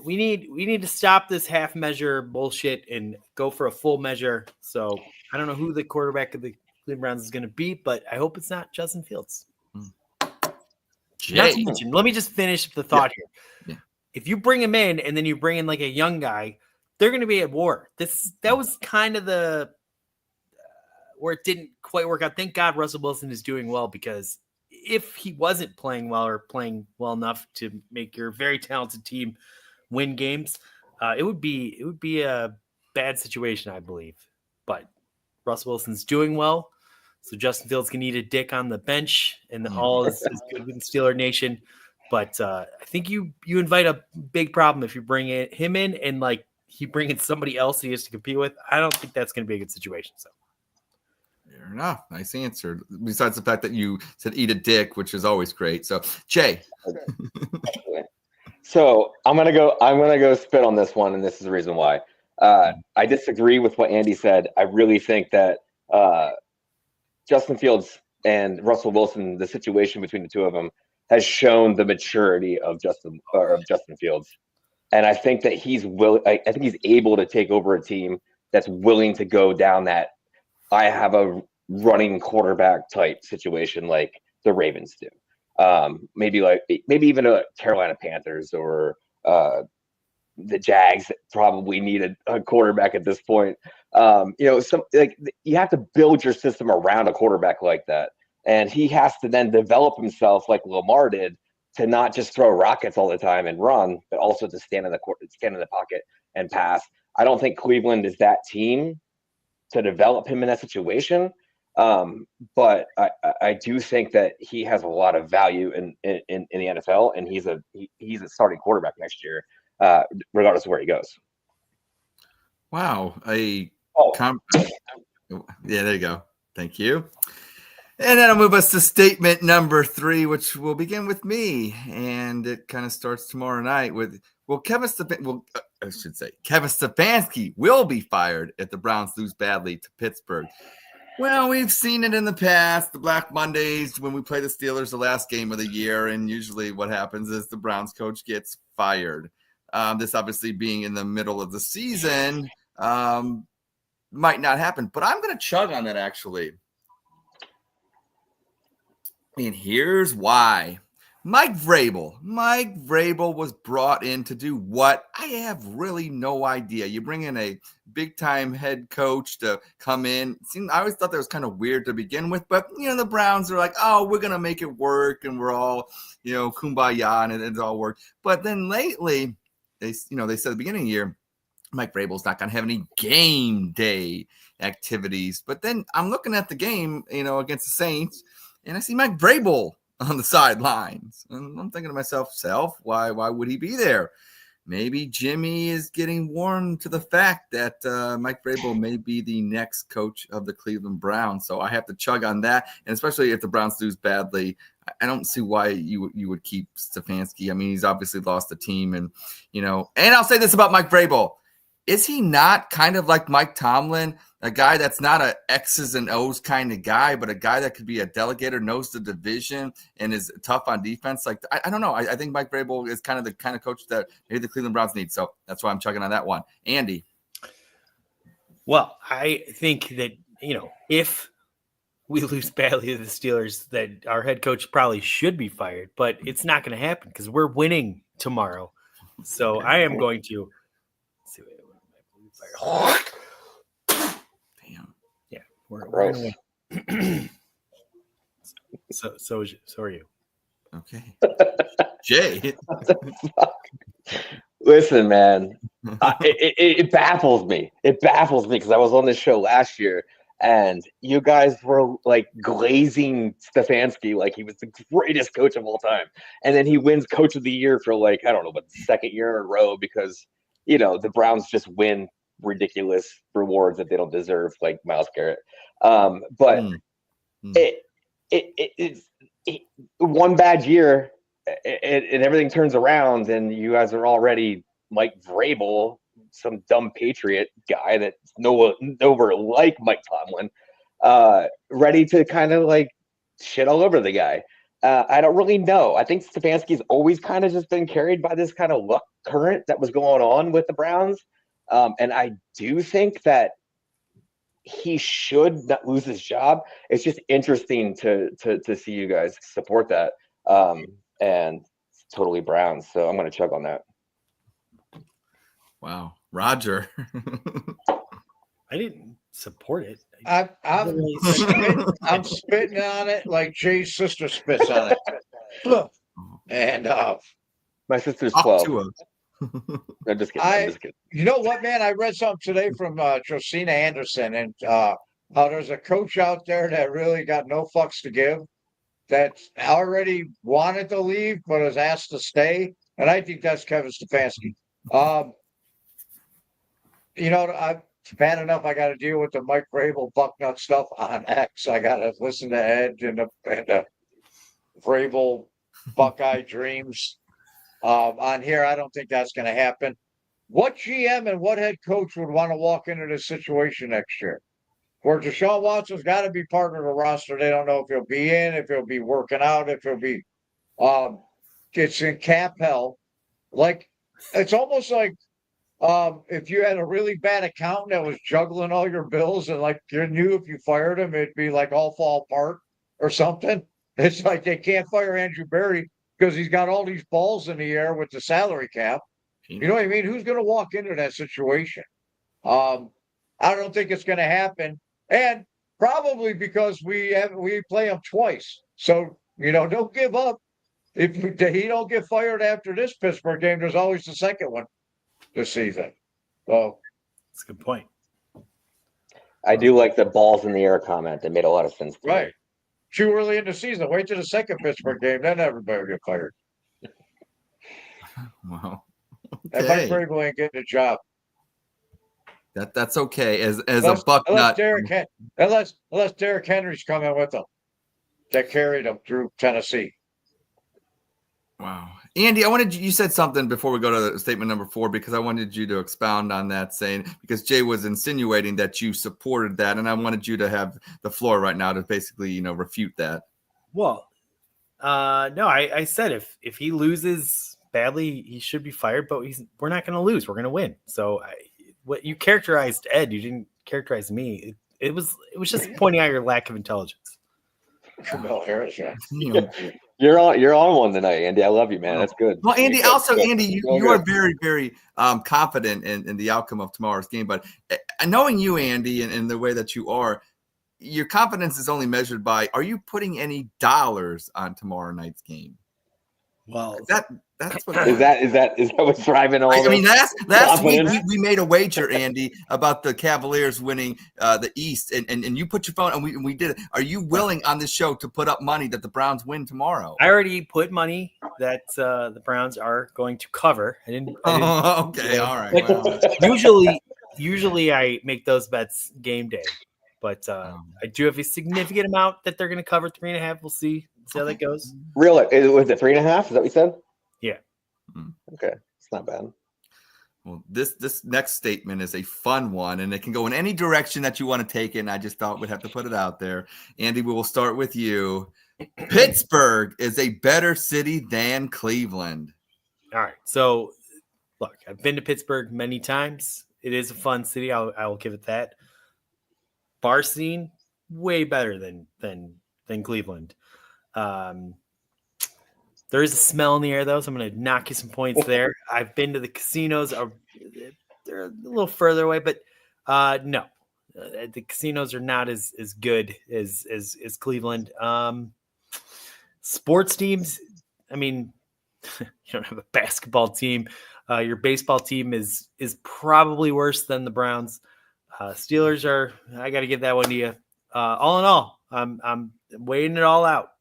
Speaker 1: We need to stop this half measure bullshit and go for a full measure. So I don't know who the quarterback of the Cleveland Browns is going to be, but I hope it's not Justin Fields. Not to mention, let me just finish the thought here.
Speaker 2: Yeah.
Speaker 1: If you bring him in and then you bring in like a young guy, they're going to be at war. That was kind of the where it didn't quite work out. Thank God Russell Wilson is doing well, because if he wasn't playing well or playing well enough to make your very talented team win games, it would be a bad situation, I believe. But Russell Wilson's doing well, so Justin Fields can eat a dick on the bench, and all is good with the Steeler Nation. But I think you invite a big problem if you bring him in and like he bring in somebody else he has to compete with. I don't think that's going to be a good situation. So.
Speaker 2: Fair enough. Nice answer. Besides the fact that you said eat a dick, which is always great. So, Jay.
Speaker 4: So I'm gonna go spit on this one, and this is the reason why. I disagree with what Andy said. I really think that Justin Fields and Russell Wilson, the situation between the two of them, has shown the maturity of Justin Fields, and I think that he's I think he's able to take over a team that's willing to go down that I have a running quarterback type situation like the Ravens do. Maybe even a Carolina Panthers or the Jags that probably need a quarterback at this point. You have to build your system around a quarterback like that. And he has to then develop himself like Lamar did to not just throw rockets all the time and run, but also to stand in the pocket and pass. I don't think Cleveland is that team to develop him in that situation. But I do think that he has a lot of value in the NFL, and he's a starting quarterback next year, regardless of where he goes.
Speaker 2: Wow. Yeah, there you go. Thank you. And that'll move us to statement number 3, which will begin with me. And it kind of starts tomorrow night with, Kevin Stefanski will be fired if the Browns lose badly to Pittsburgh. Well, we've seen it in the past, the Black Mondays, when we play the Steelers the last game of the year. And usually what happens is the Browns coach gets fired. This obviously being in the middle of the season might not happen. But I'm going to chug on that, actually. And here's why. Mike Vrabel was brought in to do what? I have really no idea. You bring in a big-time head coach to come in. I always thought that was kind of weird to begin with, but, the Browns are like, oh, we're going to make it work, and we're all, kumbaya, and it's all work. But then lately, they said at the beginning of the year, Mike Vrabel's not going to have any game day activities. But then I'm looking at the game, against the Saints, and I see Mike Vrabel on the sidelines. And I'm thinking to myself, why would he be there? Maybe Jimmy is getting warm to the fact that Mike Vrabel may be the next coach of the Cleveland Browns. So I have to chug on that. And especially if the Browns lose badly, I don't see why you would keep Stefanski. I mean, he's obviously lost the team. And I'll say this about Mike Vrabel. Is he not kind of like Mike Tomlin, a guy that's not a X's and O's kind of guy, but a guy that could be a delegator, knows the division, and is tough on defense? Like, I don't know. I think Mike Vrabel is kind of the kind of coach that maybe the Cleveland Browns need. So that's why I'm chugging on that one. Andy.
Speaker 1: Well, I think that, if we lose badly to the Steelers, that our head coach probably should be fired, but it's not going to happen because we're winning tomorrow. So I am going to
Speaker 2: Damn.
Speaker 1: Yeah, we're going to win. So are you.
Speaker 2: Okay. Jay.
Speaker 4: Listen, man, it baffles me. It baffles me because I was on this show last year, and you guys were like glazing Stefanski like he was the greatest coach of all time, and then he wins Coach of the Year for the second year in a row because the Browns just win ridiculous rewards that they don't deserve, like Myles Garrett. But it's one bad year and everything turns around, and you guys are already Mike Vrabel, some dumb Patriot guy that's nowhere like Mike Tomlin, ready to kind of like shit all over the guy. I don't really know. I think Stefanski's always kind of just been carried by this kind of luck current that was going on with the Browns. And I do think that he should not lose his job. It's just interesting to see you guys support that. And it's totally Browns. So I'm going to chug on that.
Speaker 2: Wow. Roger.
Speaker 1: I didn't support it.
Speaker 3: I'm spitting on it like Jay's sister spits on it. And
Speaker 4: my sister's 12.
Speaker 3: I'm just kidding. You know what, man? I read something today from Josina Anderson, and how there's a coach out there that really got no fucks to give, that already wanted to leave but was asked to stay, and I think that's Kevin Stefanski. It's bad enough I got to deal with the Mike Vrabel Bucknut stuff on X. I got to listen to Edge and the Vrabel Buckeye Dreams. On here, I don't think that's going to happen. what GM and what head coach would want to walk into this situation next year? Where Deshaun Watson's got to be part of the roster. They don't know if he'll be in, if he'll be working out, if he'll be it's in cap hell. Like it's almost like if you had a really bad accountant that was juggling all your bills and like you knew if you fired him, it'd be like all fall apart or something. It's like they can't fire Andrew Berry because he's got all these balls in the air with the salary cap. You know what I mean? Who's going to walk into that situation? I don't think it's going to happen, and probably because we play them twice. So don't give up. If he don't get fired after this Pittsburgh game, there's always the second one this season. So
Speaker 1: that's a good point.
Speaker 4: I do like the balls in the air comment. That made a lot of sense.
Speaker 3: Right. Too early in the season. Wait till the second Pittsburgh game, then everybody will get fired.
Speaker 2: Wow.
Speaker 3: Okay. And Mike Vrabel ain't getting a job.
Speaker 2: That's okay. As a buck nut.
Speaker 3: Unless Derrick Henry's coming with them that carried him through Tennessee.
Speaker 2: Wow. Andy, you said something before we go to statement number 4, because I wanted you to expound on that, saying, because Jay was insinuating that you supported that, and I wanted you to have the floor right now to basically, refute that.
Speaker 1: Well, no, I said if he loses badly, he should be fired, but we're not going to lose. We're going to win. So what you characterized Ed, you didn't characterize me. It was just pointing out your lack of intelligence.
Speaker 3: Camille Harris, yeah.
Speaker 4: You're on one tonight, Andy. I love you, man. That's good.
Speaker 2: Well, Andy, you are very, very confident in the outcome of tomorrow's game. But knowing you, Andy, and the way that you are, your confidence is only measured by, are you putting any dollars on tomorrow night's game?
Speaker 1: Well,
Speaker 4: that's what is that what's driving all?
Speaker 2: I mean, last week we made a wager, Andy, about the Cavaliers winning the East, and you put your phone, and we did it. Are you willing on this show to put up money that the Browns win tomorrow?
Speaker 1: I already put money that the Browns are going to cover. I didn't
Speaker 2: okay, all right. Well.
Speaker 1: Usually I make those bets game day, but I do have a significant amount that they're going to cover 3.5. We'll see how that goes.
Speaker 4: Really? Was it 3.5? Is that what you said?
Speaker 1: Yeah.
Speaker 4: Okay. It's not bad.
Speaker 2: Well, this next statement is a fun one, and it can go in any direction that you want to take it, and I just thought we'd have to put it out there. Andy, we will start with you. Pittsburgh is a better city than Cleveland.
Speaker 1: All right. So, look, I've been to Pittsburgh many times. It is a fun city. I will give it that. Bar scene, way better than Cleveland. There is a smell in the air, though, so I'm going to knock you some points there. I've been to the casinos. They're a little further away, but no. The casinos are not as good as Cleveland. Sports teams, I mean, you don't have a basketball team. Your baseball team is probably worse than the Browns. Steelers are, I got to give that one to you. All in all, I'm weighing it all out.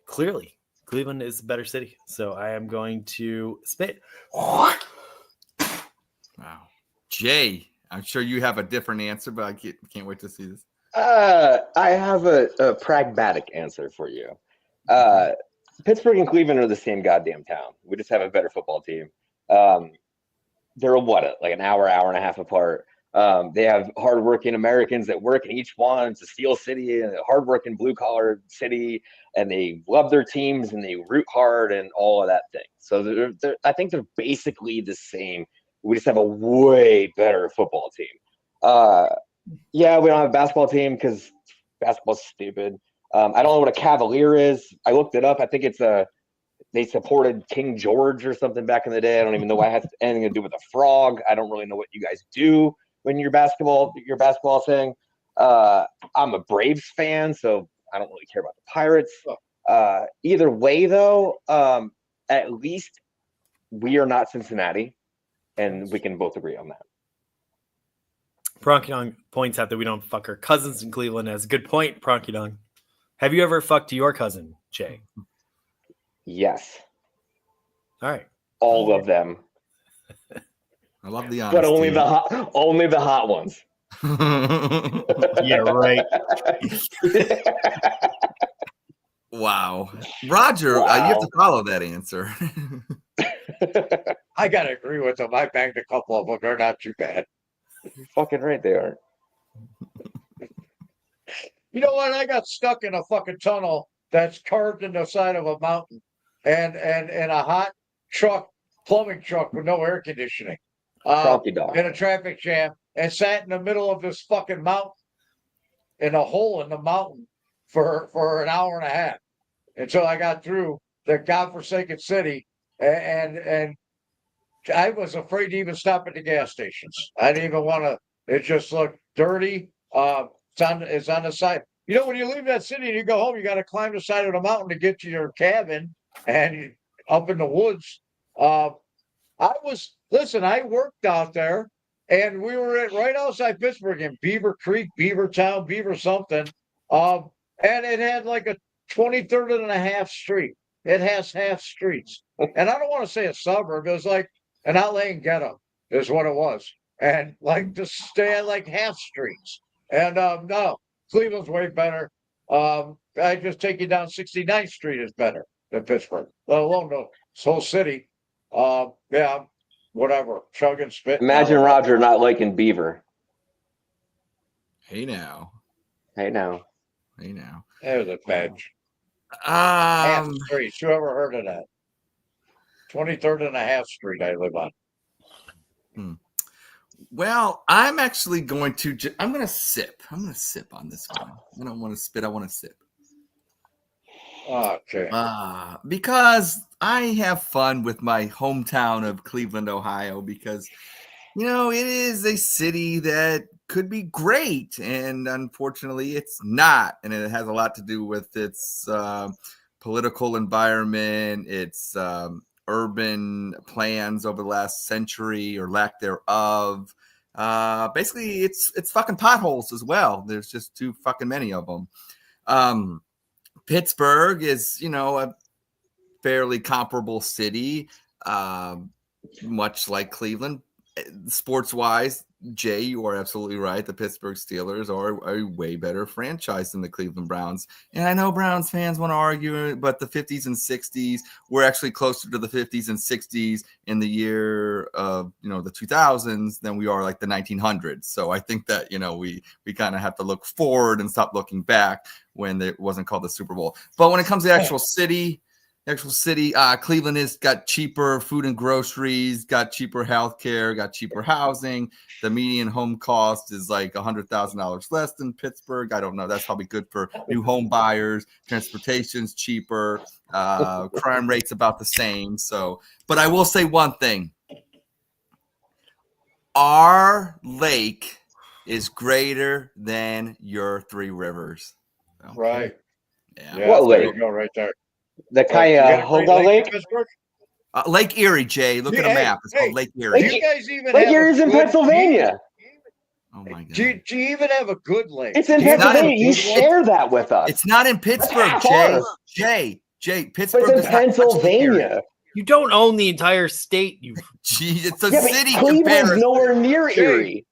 Speaker 1: Clearly, Cleveland is a better city, so I am going to spit.
Speaker 2: Wow. Jay, I'm sure you have a different answer, but I can't wait to see this.
Speaker 4: I have a pragmatic answer for you. Pittsburgh and Cleveland are the same goddamn town. We just have a better football team. They're like an hour and a half apart. They have hardworking Americans that work in each one. It's a steel city, and a hardworking blue-collar city, and they love their teams, and they root hard, and all of that thing. So I think they're basically the same. We just have a way better football team. Yeah, we don't have a basketball team because basketball's stupid. I don't know what a Cavalier is. I looked it up. I think it's they supported King George or something back in the day. I don't even know why it has anything to do with a frog. I don't really know what you guys do when your basketball thing. I'm a Braves fan, so I don't really care about the Pirates. Either way, though, at least we are not Cincinnati, and we can both agree on that.
Speaker 1: Pronkydong points out that we don't fuck our cousins in Cleveland. That's a good point, Pronkydong. Have you ever fucked your cousin, Jay?
Speaker 4: Yes.
Speaker 1: All right.
Speaker 4: All of them.
Speaker 2: I love the honesty.
Speaker 4: But only the hot ones.
Speaker 1: Yeah, right.
Speaker 2: Wow. Roger, you have to follow that answer.
Speaker 3: I gotta agree with them. I banged a couple of them. They're not too bad.
Speaker 4: You're fucking right, they are.
Speaker 3: You know what? I got stuck in a fucking tunnel that's carved in the side of a mountain, and a hot truck, plumbing truck with no air conditioning,
Speaker 4: Chonky dog.
Speaker 3: in a traffic jam, and sat in the middle of this fucking mountain, in a hole in the mountain, for an hour and a half, until I got through the godforsaken city, and I was afraid to even stop at the gas stations. I didn't even want to. It just looked dirty. It's on the side. You know, when you leave that city and you go home, you got to climb the side of the mountain to get to your cabin, and up in the woods. I worked out there, and we were right outside Pittsburgh in Beaver Creek, Beaver Town, Beaver something. And it had like a 23rd and a half street. It has half streets. And I don't want to say a suburb. It was like an outlying ghetto is what it was. And like to stay at like half streets. And no, Cleveland's way better. I just take you down 69th Street is better than Pittsburgh, let alone the whole city. Yeah, whatever. Chug and spit.
Speaker 4: Imagine Roger not liking Beaver.
Speaker 2: Hey now.
Speaker 4: Hey now.
Speaker 3: There's a badge. Half Street. You ever heard of that? 23rd and a half Street I live on.
Speaker 2: Well, I'm actually going to. I'm going to sip. I'm going to sip on this one. I don't want to spit. I want to sip.
Speaker 3: Okay.
Speaker 2: Because I have fun with my hometown of Cleveland, Ohio. Because it is a city that could be great, and unfortunately, it's not. And it has a lot to do with its political environment, its urban plans over the last century or lack thereof. Basically, it's fucking potholes as well. There's just too fucking many of them. Pittsburgh is, a fairly comparable city, much like Cleveland. Sports-wise, Jay, you are absolutely right. The Pittsburgh Steelers are a way better franchise than the Cleveland Browns. And I know Browns fans want to argue, but the 50s and 60s were actually closer to the 50s and 60s in the year of, the 2000s than we are like the 1900s. So I think that, we kind of have to look forward and stop looking back when it wasn't called the Super Bowl. But when it comes to the actual city, Cleveland has got cheaper food and groceries, got cheaper healthcare, got cheaper housing. The median home cost is like $100,000 less than Pittsburgh. I don't know. That's probably good for new home buyers. Transportation's cheaper. Crime rate's about the same. So, but I will say one thing. Our lake is greater than your Three Rivers. Okay.
Speaker 3: Right.
Speaker 4: Yeah. What lake?
Speaker 3: There you go, right there.
Speaker 4: The Cuyahoga Lake?
Speaker 2: Lake Erie, Jay. Look at a map. It's called Lake Erie.
Speaker 3: Do you guys even
Speaker 4: Lake Erie's in Pennsylvania.
Speaker 2: Oh my God.
Speaker 3: Do you even have a good lake?
Speaker 4: It's in Pennsylvania. You share that with us.
Speaker 2: It's not in Pittsburgh, Jay. Pittsburgh
Speaker 4: is in Pennsylvania.
Speaker 1: You don't own the entire state.
Speaker 2: It's a city.
Speaker 4: Cleveland's nowhere near Erie.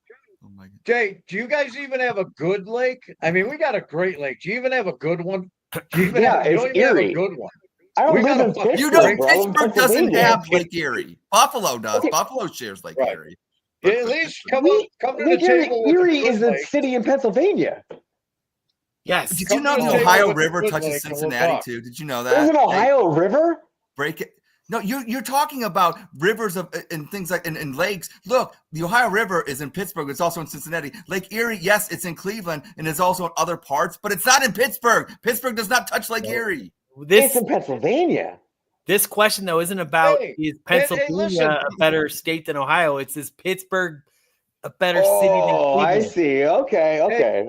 Speaker 2: Oh my God.
Speaker 3: Jay, do you guys even have a good lake? I mean, we got a great lake. Do you even have a good one?
Speaker 4: It's Erie.
Speaker 3: A good one.
Speaker 4: I don't live in Pittsburgh.
Speaker 2: Pittsburgh doesn't have Lake Erie. Buffalo does. Okay. Buffalo shares Lake Erie.
Speaker 3: Yeah, at least come to the table.
Speaker 4: Erie is a city in Pennsylvania.
Speaker 1: Yes.
Speaker 2: Did you know the Ohio River touches Cincinnati too? Did you know that?
Speaker 4: There's an Ohio River?
Speaker 2: Break it. No, you're talking about rivers and things like and lakes. Look, the Ohio River is in Pittsburgh. It's also in Cincinnati. Lake Erie, yes, it's in Cleveland and it's also in other parts, but it's not in Pittsburgh. Pittsburgh does not touch Lake Erie.
Speaker 4: It's in Pennsylvania.
Speaker 1: This question though isn't about is Pennsylvania a better state than Ohio? It's is Pittsburgh a better city than Cleveland?
Speaker 4: I see. Okay.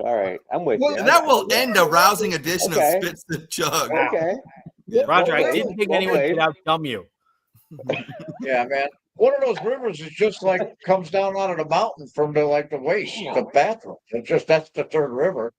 Speaker 4: All right. I'm with you.
Speaker 2: That will end a rousing edition of Spits the Chug.
Speaker 4: Okay.
Speaker 1: Yeah. Roger, I didn't think anyone could outdumb you.
Speaker 3: Yeah, man. One of those rivers is just like comes down out of the mountain from the waste, the bathroom. That's the third river.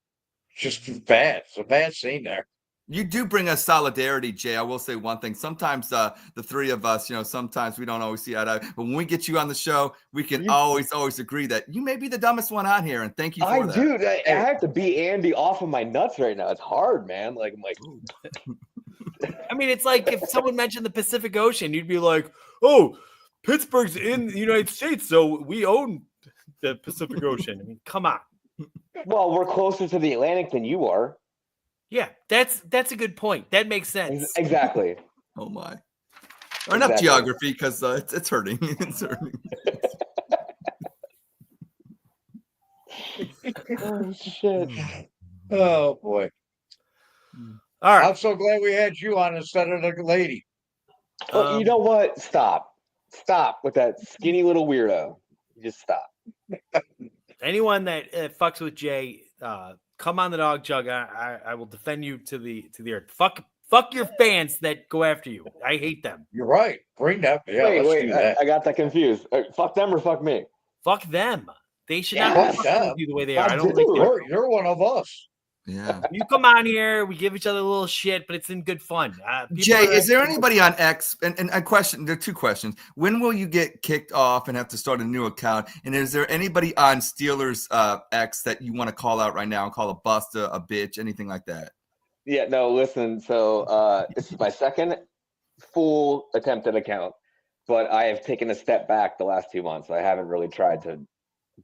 Speaker 3: It's just bad. It's a bad scene there.
Speaker 2: You do bring us solidarity, Jay. I will say one thing. Sometimes the three of us, sometimes we don't always see eye to eye. But when we get you on the show, we can always agree that you may be the dumbest one on here. And thank you for that.
Speaker 4: Dude, I have to beat Andy off of my nuts right now. It's hard, man. I'm like,
Speaker 1: I mean, it's like if someone mentioned the Pacific Ocean, you'd be like, oh, Pittsburgh's in the United States, so we own the Pacific Ocean. I mean, come on.
Speaker 4: Well, we're closer to the Atlantic than you are.
Speaker 1: Yeah, that's a good point. That makes sense.
Speaker 4: Exactly.
Speaker 2: Oh my. Or enough geography because it's hurting. It's hurting.
Speaker 4: Oh shit.
Speaker 3: Oh boy.
Speaker 1: All right.
Speaker 3: I'm so glad we had you on instead of the lady.
Speaker 4: Well, you know what? Stop with that skinny little weirdo. Just stop.
Speaker 1: Anyone that fucks with Jay, come on the Dawg Chug. I will defend you to the earth. Fuck your fans that go after you. I hate them.
Speaker 3: You're right. Bring that. Yeah, let's do that.
Speaker 4: I got that confused. Fuck them or fuck me?
Speaker 1: Fuck them. They should
Speaker 3: Yeah,
Speaker 1: not
Speaker 3: fuck
Speaker 1: be
Speaker 3: them.
Speaker 1: with you the way they
Speaker 4: Fuck
Speaker 1: are. I don't
Speaker 4: them.
Speaker 1: think
Speaker 3: You're one of us.
Speaker 2: Yeah.
Speaker 1: you come on here. We give each other a little shit, but it's in good fun.
Speaker 2: Jay, is there anybody on X? And a question. There are two questions. When will you get kicked off and have to start a new account? And is there anybody on Steelers X that you want to call out right now and call a bust, a bitch, anything like that?
Speaker 4: Yeah, no, listen. So this is my second full attempt at account, but I have taken a step back the last 2 months. I haven't really tried to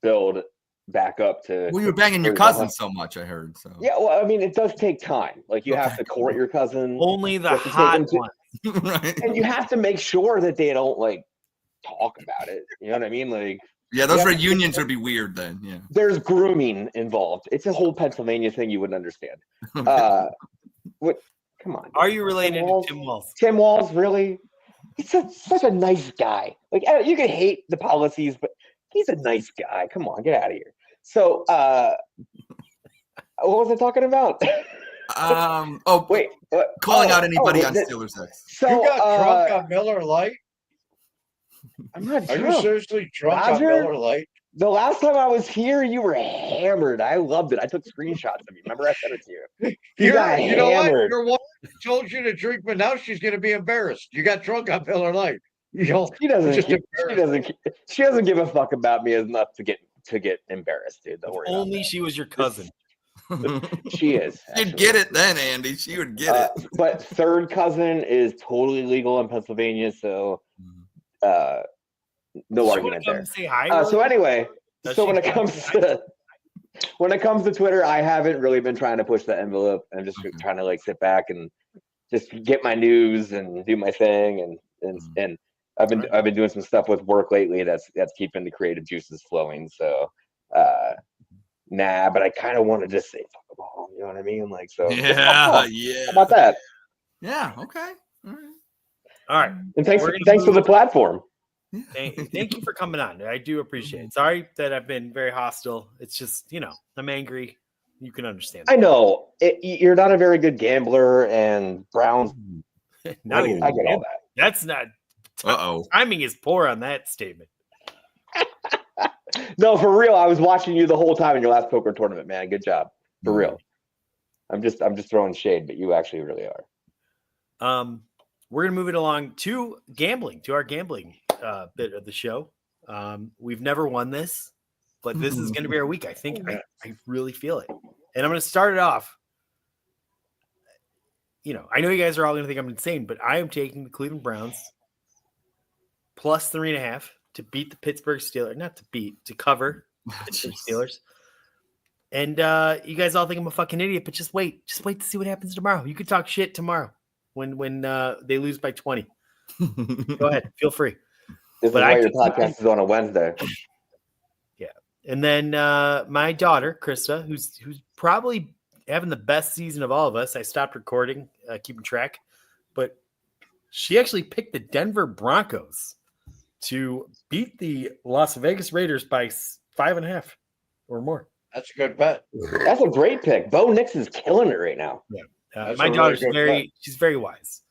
Speaker 4: build back up to.
Speaker 2: Well, you were banging your cousin so much, I heard. So
Speaker 4: yeah, well, I mean, it does take time. Like you have to court your cousin.
Speaker 1: Only the
Speaker 4: You have to take
Speaker 1: hot
Speaker 4: him to-
Speaker 1: ones.
Speaker 2: right.
Speaker 4: and you have to make sure that they don't like talk about it. You know what I mean? Like,
Speaker 2: Yeah, those
Speaker 4: Yeah.
Speaker 2: reunions would be weird then. Yeah.
Speaker 4: there's grooming involved. It's a whole Pennsylvania thing you wouldn't understand. What? Come on.
Speaker 1: Are you related
Speaker 4: Tim
Speaker 1: to
Speaker 4: Walz?
Speaker 1: Tim Walz?
Speaker 4: Tim Walz, really? He's such a nice guy. Like, you can hate the policies, but he's a nice guy. Come on, get out of here. So, what was I talking about?
Speaker 2: Oh,
Speaker 4: Wait,
Speaker 2: calling out anybody on
Speaker 4: that-
Speaker 2: Steelers X.
Speaker 4: So,
Speaker 3: You got drunk on Miller Lite?
Speaker 4: I'm not
Speaker 3: Are you
Speaker 4: drunk.
Speaker 3: seriously drunk
Speaker 4: Roger?
Speaker 3: on Miller Lite?
Speaker 4: The last time I was here, you were hammered. I loved it. I took screenshots of you. Remember, I sent it to you. You got
Speaker 3: You know what?
Speaker 4: hammered.
Speaker 3: Your wife told you to drink, but now she's going to be embarrassed. You got drunk on Miller Lite. You know,
Speaker 4: She doesn't.
Speaker 3: just
Speaker 4: She doesn't give a fuck about me enough to get embarrassed, dude. Don't worry. about
Speaker 1: Only
Speaker 4: that.
Speaker 1: she was your cousin.
Speaker 4: She is.
Speaker 2: She'd
Speaker 4: actually.
Speaker 2: get it then, Andy. She would get it.
Speaker 4: But third cousin is totally legal in Pennsylvania, so no
Speaker 1: She
Speaker 4: argument
Speaker 1: wanna come
Speaker 4: there.
Speaker 1: say hi.
Speaker 4: So anyway,
Speaker 1: Does
Speaker 4: so
Speaker 1: she?
Speaker 4: when it comes to Twitter, I haven't really been trying to push the envelope. I'm just trying to like sit back and just get my news and do my thing, and I've been doing some stuff with work lately that's keeping the creative juices flowing. So but I kind of want to just say fuck them all. You know what I mean? Like so.
Speaker 2: Yeah,
Speaker 4: How
Speaker 2: yeah.
Speaker 4: about that?
Speaker 2: Yeah, okay. All right.
Speaker 1: All right.
Speaker 4: And thanks
Speaker 1: We're gonna
Speaker 4: for the
Speaker 1: move-
Speaker 4: platform.
Speaker 1: Thank you for coming on. I do appreciate it. Sorry that I've been very hostile. It's just, I'm angry. You can understand.
Speaker 4: I know you're not a very good gambler, and Browns.
Speaker 1: Not
Speaker 2: Whoa.
Speaker 4: I get all that.
Speaker 1: That's not.
Speaker 2: Uh-oh.
Speaker 1: Timing is poor on that statement.
Speaker 4: No, for real. I was watching you the whole time in your last poker tournament, man. Good job, for real. I'm just throwing shade, but you actually really are.
Speaker 1: We're gonna move it along to our gambling bit of the show. We've never won this, but this is gonna be our week. I think I really feel it, and I'm gonna start it off. I know you guys are all gonna think I'm insane, but I am taking the Cleveland Browns plus 3.5 to beat the Pittsburgh Steelers. Not to beat, to cover the Pittsburgh Steelers. And you guys all think I'm a fucking idiot, but just wait to see what happens tomorrow. You can talk shit tomorrow when they lose by 20. Go ahead, feel free.
Speaker 4: This is why your podcast is on a Wednesday.
Speaker 1: Yeah, and then my daughter Krista, who's probably having the best season of all of us. I stopped recording, keeping track, but she actually picked the Denver Broncos to beat the Las Vegas Raiders by 5.5 or more.
Speaker 3: That's a good bet.
Speaker 4: That's a great pick. Bo Nix is killing it right now.
Speaker 1: Yeah,
Speaker 3: That's
Speaker 1: my
Speaker 3: a really
Speaker 1: daughter's
Speaker 3: good
Speaker 1: she's very wise.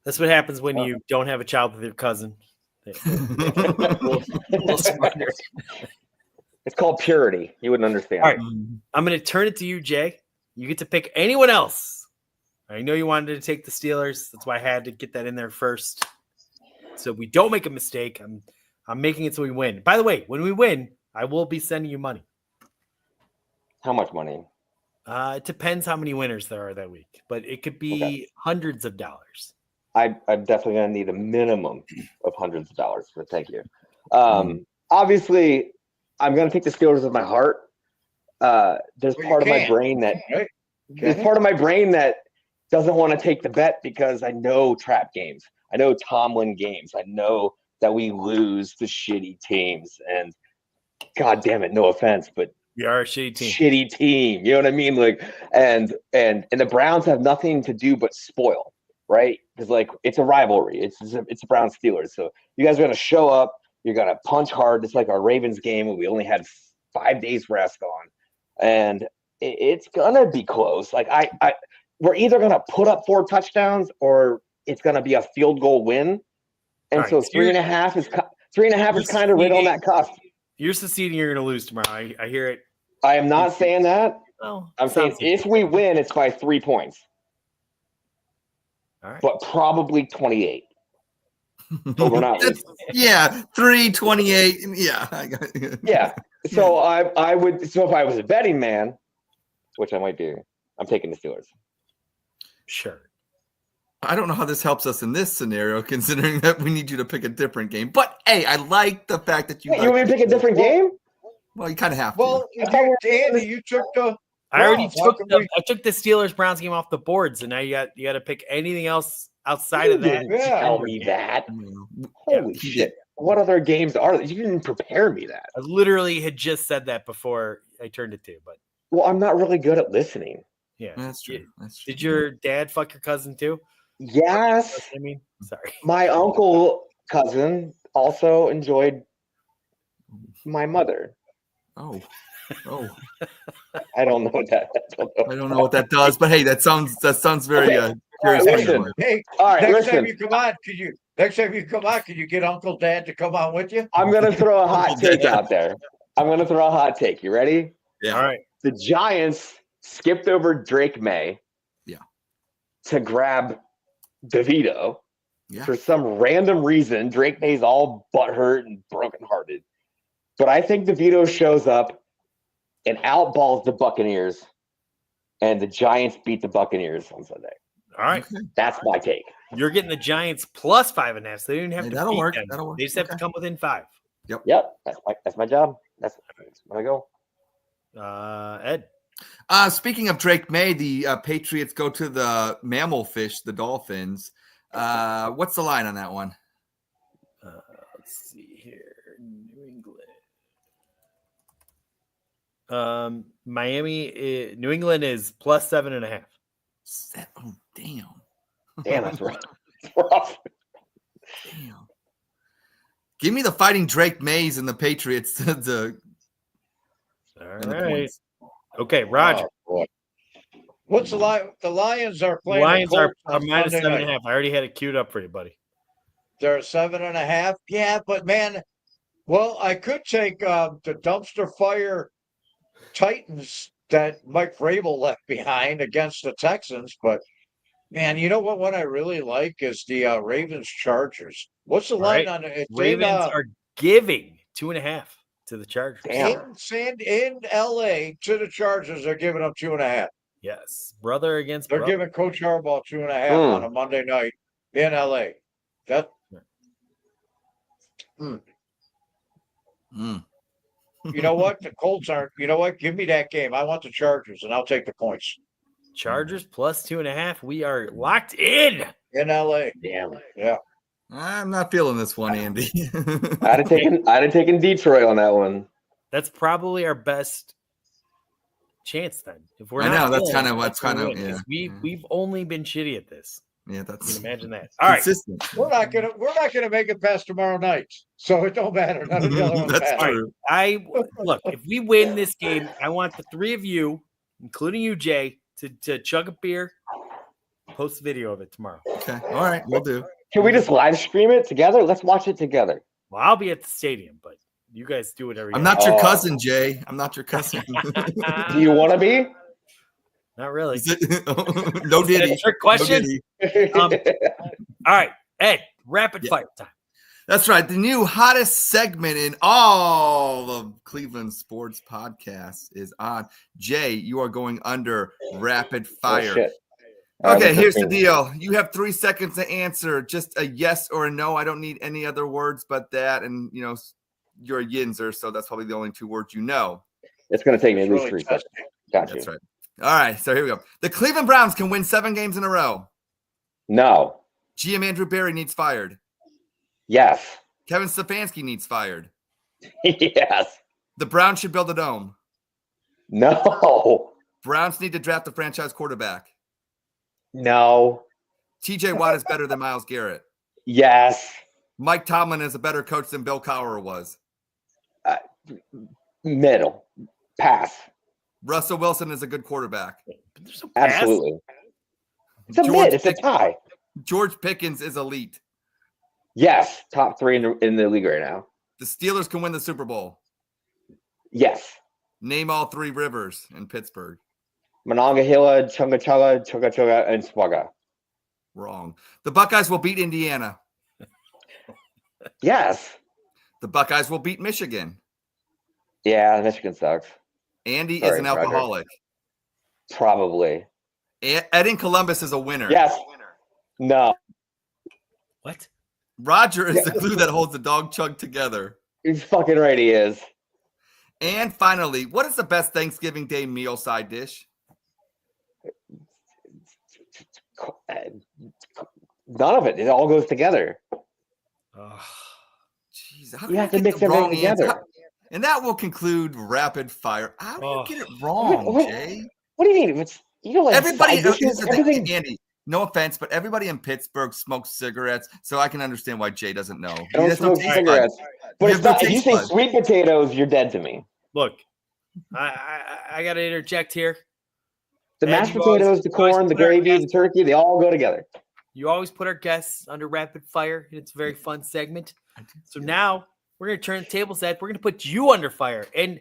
Speaker 1: That's what happens when you don't have a child with your cousin. A little smarter.
Speaker 4: It's called purity. You wouldn't understand.
Speaker 1: All right. I'm going to turn it to you, Jay. You get to pick anyone else. I know you wanted to take the Steelers. That's why I had to get that in there first. So we don't make a mistake. I'm making it so we win. By the way, when we win, I will be sending you money.
Speaker 4: How much money?
Speaker 1: It depends how many winners there are that week, but it could be hundreds of dollars.
Speaker 4: I'm definitely going to need a minimum of hundreds of dollars. So thank you. Obviously, I'm going to take the Steelers with my heart. There's part of my brain that doesn't want to take the bet because I know trap games. I know Tomlin games. I know that we lose to shitty teams. And God damn it, no offense, but
Speaker 1: we are a shitty team.
Speaker 4: Shitty team. You know what I mean? Like, and the Browns have nothing to do but spoil, right? Because like it's a rivalry. It's the Browns Steelers. So you guys are gonna show up. You're gonna punch hard. It's like our Ravens game where we only had 5 days rest on, and it's gonna be close. Like we're either gonna put up 4 touchdowns or it's gonna be a field goal win. And
Speaker 1: right,
Speaker 4: so 3.5 is 3.5 is kind of right on that cusp.
Speaker 1: You're succeeding. You're going to lose tomorrow. I hear it.
Speaker 4: I am not saying that.
Speaker 1: Oh,
Speaker 4: I'm saying if we win, it's by 3 points.
Speaker 1: All right.
Speaker 4: But probably 28. So we're not.
Speaker 2: 328. Yeah.
Speaker 4: Yeah. So I would. So if I was a betting man, which I might do, I'm taking the Steelers.
Speaker 1: Sure.
Speaker 2: I don't know how this helps us in this scenario, considering that we need you to pick a different game. But hey, I like the fact that you.
Speaker 4: Wait, you want me to pick a different game?
Speaker 2: Well, you kind of have to.
Speaker 3: Well, Andy, you took the.
Speaker 1: I already took I took the Steelers Browns game off the boards, and now you got to pick anything else outside of that.
Speaker 4: Tell me that. Holy shit! What other games are there? You didn't prepare me that.
Speaker 1: I literally had just said that before I turned it to, but
Speaker 4: well, I'm not really good at listening.
Speaker 1: Yeah,
Speaker 2: that's true. That's true.
Speaker 1: Did your dad fuck your cousin too?
Speaker 4: Yes.
Speaker 1: I mean, sorry.
Speaker 4: My uncle cousin also enjoyed my mother.
Speaker 2: Oh.
Speaker 4: I don't know what that.
Speaker 2: I don't know what that does, but hey, that sounds very curious.
Speaker 4: Listen.
Speaker 3: Hey,
Speaker 4: all right,
Speaker 3: next time you come on, could you get Uncle Dad to come on with you?
Speaker 4: I'm gonna throw a hot take out there. You ready?
Speaker 2: Yeah.
Speaker 1: All right.
Speaker 4: The Giants skipped over Drake May.
Speaker 2: Yeah.
Speaker 4: To grab DeVito.
Speaker 2: Yeah.
Speaker 4: For some random reason, Drake May's all butthurt and brokenhearted. But I think DeVito shows up and outballs the Buccaneers, and the Giants beat the Buccaneers on Sunday.
Speaker 1: All right.
Speaker 4: That's my take.
Speaker 1: You're getting the Giants plus 5.5, so they didn't have to
Speaker 2: that'll
Speaker 1: beat
Speaker 2: work.
Speaker 1: them.
Speaker 2: That'll work.
Speaker 1: They just have to come within 5.
Speaker 4: Yep. That's my job. That's where I go.
Speaker 1: Ed.
Speaker 2: Speaking of Drake May, the Patriots go to the mammal fish, the Dolphins. What's the line on that one?
Speaker 1: Let's see here. New England. New England is plus 7.5.
Speaker 2: Oh, damn.
Speaker 4: Damn, that's rough.
Speaker 2: Damn. Give me the Fighting Drake Mays and the Patriots.
Speaker 1: All right. Okay, Roger.
Speaker 3: What's the line? The Lions are playing.
Speaker 1: Lions are
Speaker 3: Sunday
Speaker 1: minus 7.5.
Speaker 3: night.
Speaker 1: I already had it queued up for you, buddy.
Speaker 3: They're 7.5. Yeah, but man, well, I could take the dumpster fire Titans that Mike Vrabel left behind against the Texans, but man, you know what? What I really like is the Ravens Chargers. What's the line on it?
Speaker 1: Ravens are giving 2.5 to the Chargers.
Speaker 3: In LA to the Chargers, they're giving them 2.5.
Speaker 1: Yes, brother against
Speaker 3: They're
Speaker 1: brother.
Speaker 3: giving Coach Harbaugh 2.5 on a Monday night in LA. That. You know what? The Colts aren't. You know what? Give me that game. I want the Chargers, and I'll take the points.
Speaker 1: Chargers plus 2.5. We are locked in
Speaker 3: LA.
Speaker 4: Damn.
Speaker 3: Yeah.
Speaker 2: I'm not feeling this one, Andy.
Speaker 4: I'd have taken Detroit on that one.
Speaker 1: That's probably our best chance then. If we're
Speaker 2: I
Speaker 1: not
Speaker 2: know that's
Speaker 1: good,
Speaker 2: kind of what's kind of
Speaker 1: We've only been shitty at this.
Speaker 2: Yeah, that's.
Speaker 1: You can imagine that. All right.
Speaker 2: Consistent.
Speaker 3: We're not gonna make it past tomorrow night, so it don't matter. None of the other ones
Speaker 2: That's
Speaker 3: matter.
Speaker 2: true.
Speaker 1: Look, if we win this game, I want the 3 of you, including you, Jay, to chug a beer, post a video of it tomorrow.
Speaker 2: Okay. All right, we'll do.
Speaker 4: Can we just live stream it together? Let's watch it together.
Speaker 1: Well, I'll be at the stadium, but you guys do whatever you
Speaker 2: I'm
Speaker 1: want.
Speaker 2: not your cousin, Jay. I'm not your cousin.
Speaker 4: Do you want to be?
Speaker 1: Not really.
Speaker 2: No diddy.
Speaker 1: Trick question.
Speaker 2: No
Speaker 1: All right, Ed, rapid fire time.
Speaker 2: That's right. The new hottest segment in all of Cleveland sports podcasts is on. Jay, you are going under rapid fire. Okay,
Speaker 4: Mr.
Speaker 2: here's the
Speaker 4: King.
Speaker 2: deal. You have 3 seconds to answer. Just a yes or a no. I don't need any other words but that. And, you're a Yinzer, so that's probably the only 2 words you know.
Speaker 4: It's going to take me at
Speaker 3: It's
Speaker 4: least
Speaker 3: really
Speaker 4: 3 seconds. Got you.
Speaker 2: That's right. All right, so here we go. The Cleveland Browns can win 7 games in a row.
Speaker 4: No.
Speaker 2: GM Andrew Barry needs fired.
Speaker 4: Yes.
Speaker 2: Kevin Stefanski needs fired.
Speaker 4: Yes.
Speaker 2: The Browns should build a dome.
Speaker 4: No.
Speaker 2: Browns need to draft a franchise quarterback.
Speaker 4: No.
Speaker 2: TJ Watt is better than Myles Garrett.
Speaker 4: Yes.
Speaker 2: Mike Tomlin is a better coach than Bill Cowher was.
Speaker 4: Middle. Pass.
Speaker 2: Russell Wilson is a good quarterback.
Speaker 4: Absolutely. It's a mid. It's a tie.
Speaker 2: George Pickens is elite.
Speaker 4: Yes. Top 3 in the league right now.
Speaker 2: The Steelers can win the Super Bowl.
Speaker 4: Yes.
Speaker 2: Name all 3 rivers in Pittsburgh.
Speaker 4: Monongahela, Chungachanga, Chugga, and Swagga.
Speaker 2: Wrong. The Buckeyes will beat Indiana.
Speaker 4: Yes.
Speaker 2: The Buckeyes will beat Michigan.
Speaker 4: Yeah, Michigan sucks.
Speaker 2: Andy
Speaker 4: Sorry,
Speaker 2: is an alcoholic.
Speaker 4: Probably.
Speaker 2: Ed in Columbus is a winner.
Speaker 4: Yes. No.
Speaker 1: What?
Speaker 2: Roger is the glue that holds the Dawg Chug together.
Speaker 4: He's fucking right. He is.
Speaker 2: And finally, what is the best Thanksgiving Day meal side dish?
Speaker 4: None of it. It all goes together.
Speaker 2: Jeez, how
Speaker 4: You have
Speaker 2: do
Speaker 4: to
Speaker 2: get
Speaker 4: mix
Speaker 2: the wrong
Speaker 4: everything
Speaker 2: answer?
Speaker 4: together.
Speaker 2: And that will conclude rapid fire. How do you get it wrong,
Speaker 4: What-
Speaker 2: Jay?
Speaker 4: What do you mean? It's like
Speaker 2: Everybody,
Speaker 4: side dishes, everything.
Speaker 2: Andy, no offense, but everybody in Pittsburgh smokes cigarettes, so I can understand why Jay doesn't know.
Speaker 4: I don't
Speaker 2: He has no
Speaker 4: smoke
Speaker 2: taste
Speaker 4: cigarettes.
Speaker 2: buds.
Speaker 4: But
Speaker 2: You
Speaker 4: it's
Speaker 2: have no
Speaker 4: not. If you
Speaker 2: taste
Speaker 4: say
Speaker 2: buds.
Speaker 4: sweet potatoes, you're dead to me.
Speaker 1: Look, I got to interject here.
Speaker 4: The
Speaker 1: And
Speaker 4: mashed
Speaker 1: you always-
Speaker 4: potatoes, the
Speaker 1: you always
Speaker 4: corn, the
Speaker 1: put our
Speaker 4: gravy, the
Speaker 1: guests-
Speaker 4: turkey, they all go together.
Speaker 1: You always put our guests under rapid fire, and it's a very fun segment. So now we're going to turn the tables at. We're going to put you under fire, and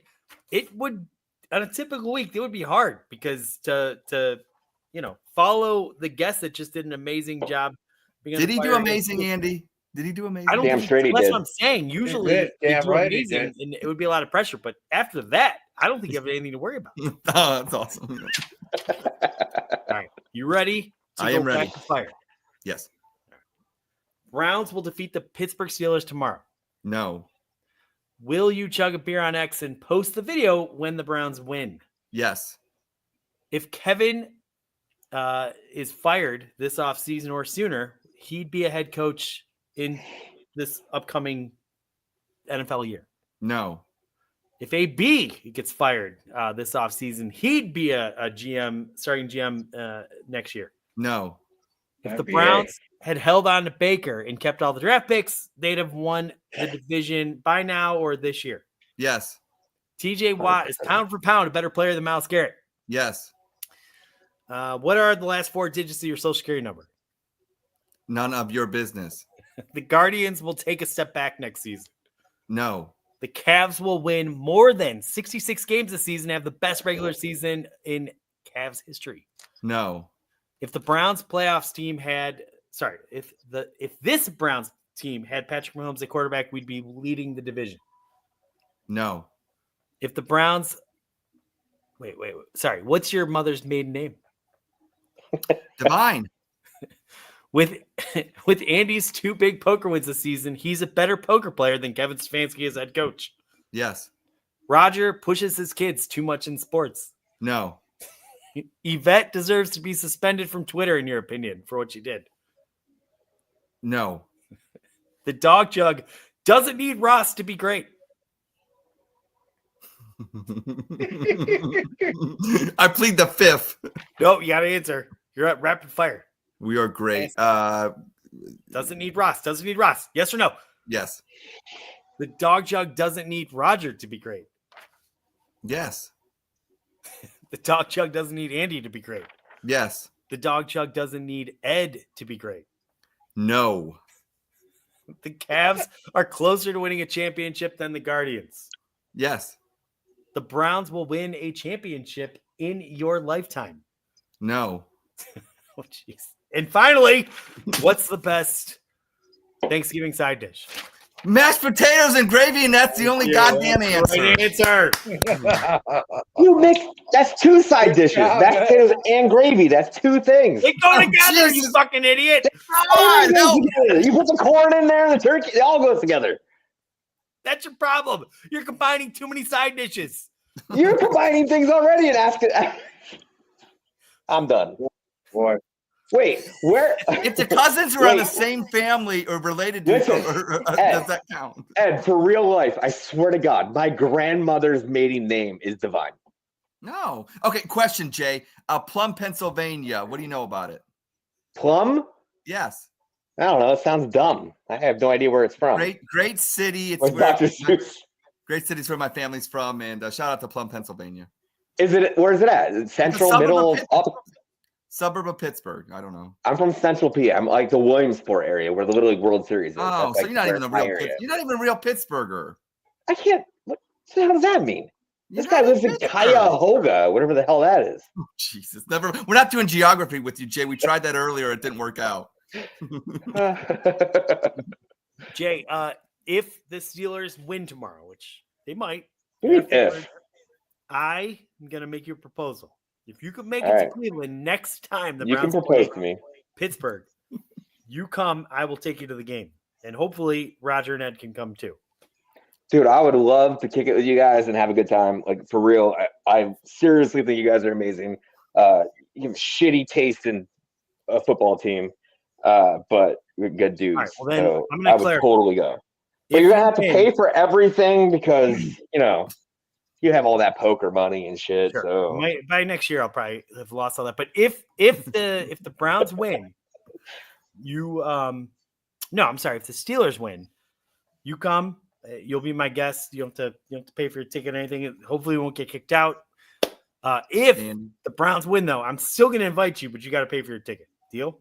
Speaker 1: it would on a typical week it would be hard because to follow the guest that just did an amazing job.
Speaker 2: Did he do amazing, Andy? Did he do amazing?
Speaker 1: I don't
Speaker 4: Damn
Speaker 1: think
Speaker 4: straight he
Speaker 1: that's
Speaker 4: did.
Speaker 1: what I'm saying. Usually,
Speaker 3: did.
Speaker 1: you
Speaker 3: Damn
Speaker 1: do
Speaker 3: right he
Speaker 1: amazing,
Speaker 3: did.
Speaker 1: and it would be a lot of pressure. But after that, I don't think you have anything to worry about.
Speaker 2: Oh, that's awesome.
Speaker 1: All right, you ready?
Speaker 2: I am ready.
Speaker 1: Back to fire.
Speaker 2: Yes.
Speaker 1: Browns will defeat the Pittsburgh Steelers tomorrow.
Speaker 2: No.
Speaker 1: Will you chug a beer on X and post the video when the Browns win?
Speaker 2: Yes.
Speaker 1: If Kevin is fired this offseason or sooner, he'd be a head coach in this upcoming NFL year.
Speaker 2: No.
Speaker 1: If AB gets fired this offseason, he'd be a starting GM next year.
Speaker 2: No.
Speaker 1: If the
Speaker 3: NBA.
Speaker 1: Browns had held on to Baker and kept all the draft picks, they'd have won the division by now or this year.
Speaker 2: Yes.
Speaker 1: TJ Watt is pound for pound a better player than Myles Garrett.
Speaker 2: Yes.
Speaker 1: What are the last 4 digits of your social security number?
Speaker 2: None of your business.
Speaker 1: The Guardians will take a step back next season.
Speaker 2: No.
Speaker 1: The Cavs will win more than 66 games this season, have the best regular season in Cavs history.
Speaker 2: No.
Speaker 1: If the Browns playoffs team if this Browns team had Patrick Mahomes at quarterback, we'd be leading the division.
Speaker 2: No.
Speaker 1: If the Browns wait. What's your mother's maiden name?
Speaker 2: Divine.
Speaker 1: With Andy's 2 big poker wins this season, he's a better poker player than Kevin Stefanski as head coach.
Speaker 2: Yes.
Speaker 1: Roger pushes his kids too much in sports.
Speaker 2: No.
Speaker 1: Yvette deserves to be suspended from Twitter, in your opinion, for what she did.
Speaker 2: No.
Speaker 1: The Dawg Chug doesn't need Ross to be great.
Speaker 2: I plead the 5th.
Speaker 1: No, you got to answer. You're at rapid fire.
Speaker 2: We are great.
Speaker 1: Doesn't need Ross. Doesn't need Ross. Yes or no?
Speaker 2: Yes.
Speaker 1: The Dawg Chug doesn't need Roger to be great.
Speaker 2: Yes.
Speaker 1: The Dawg Chug doesn't need Andy to be great.
Speaker 2: Yes.
Speaker 1: The Dawg Chug doesn't need Ed to be great.
Speaker 2: No.
Speaker 1: The Cavs are closer to winning a championship than the Guardians.
Speaker 2: Yes.
Speaker 1: The Browns will win a championship in your lifetime.
Speaker 2: No.
Speaker 1: Oh, jeez. And finally, what's the best Thanksgiving side dish?
Speaker 2: Mashed potatoes and gravy, and that's the only goddamn answer.
Speaker 1: Right answer.
Speaker 4: You mix. That's 2 side dishes. Mashed potatoes and gravy. That's 2 things.
Speaker 1: They go together,
Speaker 2: Jesus.
Speaker 1: you fucking idiot.
Speaker 2: God,
Speaker 4: Everything
Speaker 2: help.
Speaker 4: goes together. You put the corn in there and the turkey. It all goes together.
Speaker 1: That's your problem. You're combining too many side dishes.
Speaker 4: You're combining things already and asking. I'm done.
Speaker 3: Boy.
Speaker 4: Wait, where?
Speaker 2: If the cousins are on the
Speaker 4: Wait.
Speaker 2: same family or related to,
Speaker 4: Listen, Ed.
Speaker 2: does that count?
Speaker 4: Ed, for real life, I swear to God, my grandmother's maiden name is Divine.
Speaker 2: No. Okay, question, Jay. Plum, Pennsylvania. What do you know about it?
Speaker 4: Plum?
Speaker 2: Yes.
Speaker 4: I don't know. It sounds dumb. I have no idea where it's from.
Speaker 2: Great city. It's
Speaker 4: Like
Speaker 2: where
Speaker 4: Dr. Seuss.
Speaker 2: great city's where my family's from, and shout out to Plum, Pennsylvania.
Speaker 4: Where is it at? Is it central,
Speaker 2: suburb
Speaker 4: middle,
Speaker 2: of
Speaker 4: up?
Speaker 2: Suburb of Pittsburgh. I don't know.
Speaker 4: I'm from Central PA. I'm like the Williamsport area where the Little League World Series is.
Speaker 2: Oh,
Speaker 4: That's
Speaker 2: so
Speaker 4: like
Speaker 2: you're not even a
Speaker 4: my
Speaker 2: real
Speaker 4: area.
Speaker 2: you're not even a real Pittsburgher.
Speaker 4: I can't. What the hell does that mean?
Speaker 2: You're
Speaker 4: This guy
Speaker 2: not
Speaker 4: lives in
Speaker 2: Pittsburgh.
Speaker 4: Cuyahoga, whatever the hell that is.
Speaker 2: Oh, Jesus, never. We're not doing geography with you, Jay. We tried that earlier. It didn't work out.
Speaker 1: Jay, if the Steelers win tomorrow, which they might,
Speaker 4: If.
Speaker 1: I am going to make you a proposal. If you could make
Speaker 4: All
Speaker 1: it to
Speaker 4: right.
Speaker 1: Cleveland next time the
Speaker 4: You can
Speaker 1: Browns
Speaker 4: propose
Speaker 1: play
Speaker 4: to me.
Speaker 1: Pittsburgh, you come, I will take you to the game. And hopefully Roger and Ed can come too.
Speaker 4: Dude, I would love to kick it with you guys and have a good time. Like, for real, I seriously think you guys are amazing. You have shitty taste in a football team, but you're good dudes.
Speaker 1: All right, well then,
Speaker 4: so
Speaker 1: I'm gonna
Speaker 4: I would
Speaker 1: clarify.
Speaker 4: totally go. But
Speaker 1: If
Speaker 4: you're going to
Speaker 1: you
Speaker 4: have to
Speaker 1: win-
Speaker 4: pay for everything because, you have all that poker money and shit.
Speaker 1: Sure.
Speaker 4: So
Speaker 1: By next year, I'll probably have lost all that. But if the Browns win, you no, I'm sorry. If the Steelers win, you come. You'll be my guest. You don't have to pay for your ticket or anything. Hopefully, you won't get kicked out. If the Browns win, though, I'm still going to invite you, but you got to pay for your ticket. Deal?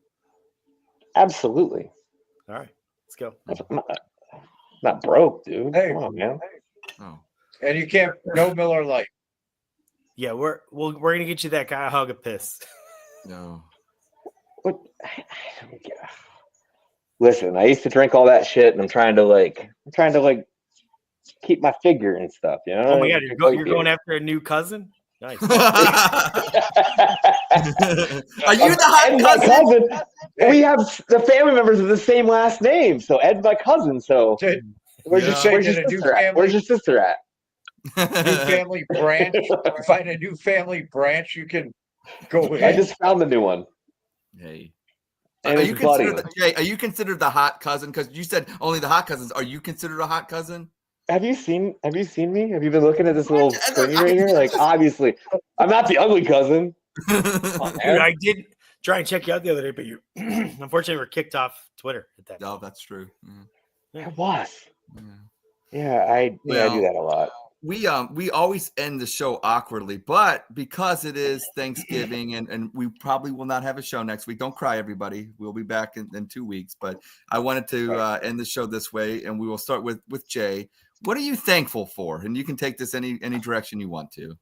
Speaker 4: absolutely.
Speaker 1: All right, let's go.
Speaker 4: I'm not broke, dude.
Speaker 3: Hey.
Speaker 4: Come on, man.
Speaker 2: Oh.
Speaker 3: And you can't no Miller Lite.
Speaker 1: Yeah, we're gonna get you that Cuyahoga piss.
Speaker 2: No.
Speaker 4: What? I don't get. Listen, I used to drink all that shit, and I'm trying to keep my figure and stuff. You know?
Speaker 1: Oh my god, you're going after a new cousin? Nice.
Speaker 2: Are you the hot
Speaker 4: Ed's my
Speaker 2: cousin?
Speaker 4: cousin. We have the family members of the same last name, so Ed's my cousin. So
Speaker 3: Where's
Speaker 2: Yeah.
Speaker 3: your sister at?
Speaker 4: Where's your sister at?
Speaker 3: New family branch. You find a new family branch you can go with.
Speaker 4: I just found the new one.
Speaker 2: Hey.
Speaker 4: And
Speaker 2: Are
Speaker 4: it's
Speaker 2: you
Speaker 4: buddy.
Speaker 2: considered the hot cousin? Because you said only the hot cousins. Are you considered a hot cousin?
Speaker 4: Have you seen me? Have you been looking at this little screen right here? Like, obviously, I'm not the ugly cousin.
Speaker 1: Dude, I did try and check you out the other day, but you unfortunately were kicked off Twitter at that.
Speaker 2: No, that's true.
Speaker 4: I was.
Speaker 2: Yeah.
Speaker 4: I do that a lot.
Speaker 2: We always end the show awkwardly, but because it is Thanksgiving and we probably will not have a show next week. Don't cry, everybody. We'll be back in 2 weeks. But I wanted to end the show this way, and we will start with Jay. What are you thankful for? And you can take this any direction you want to.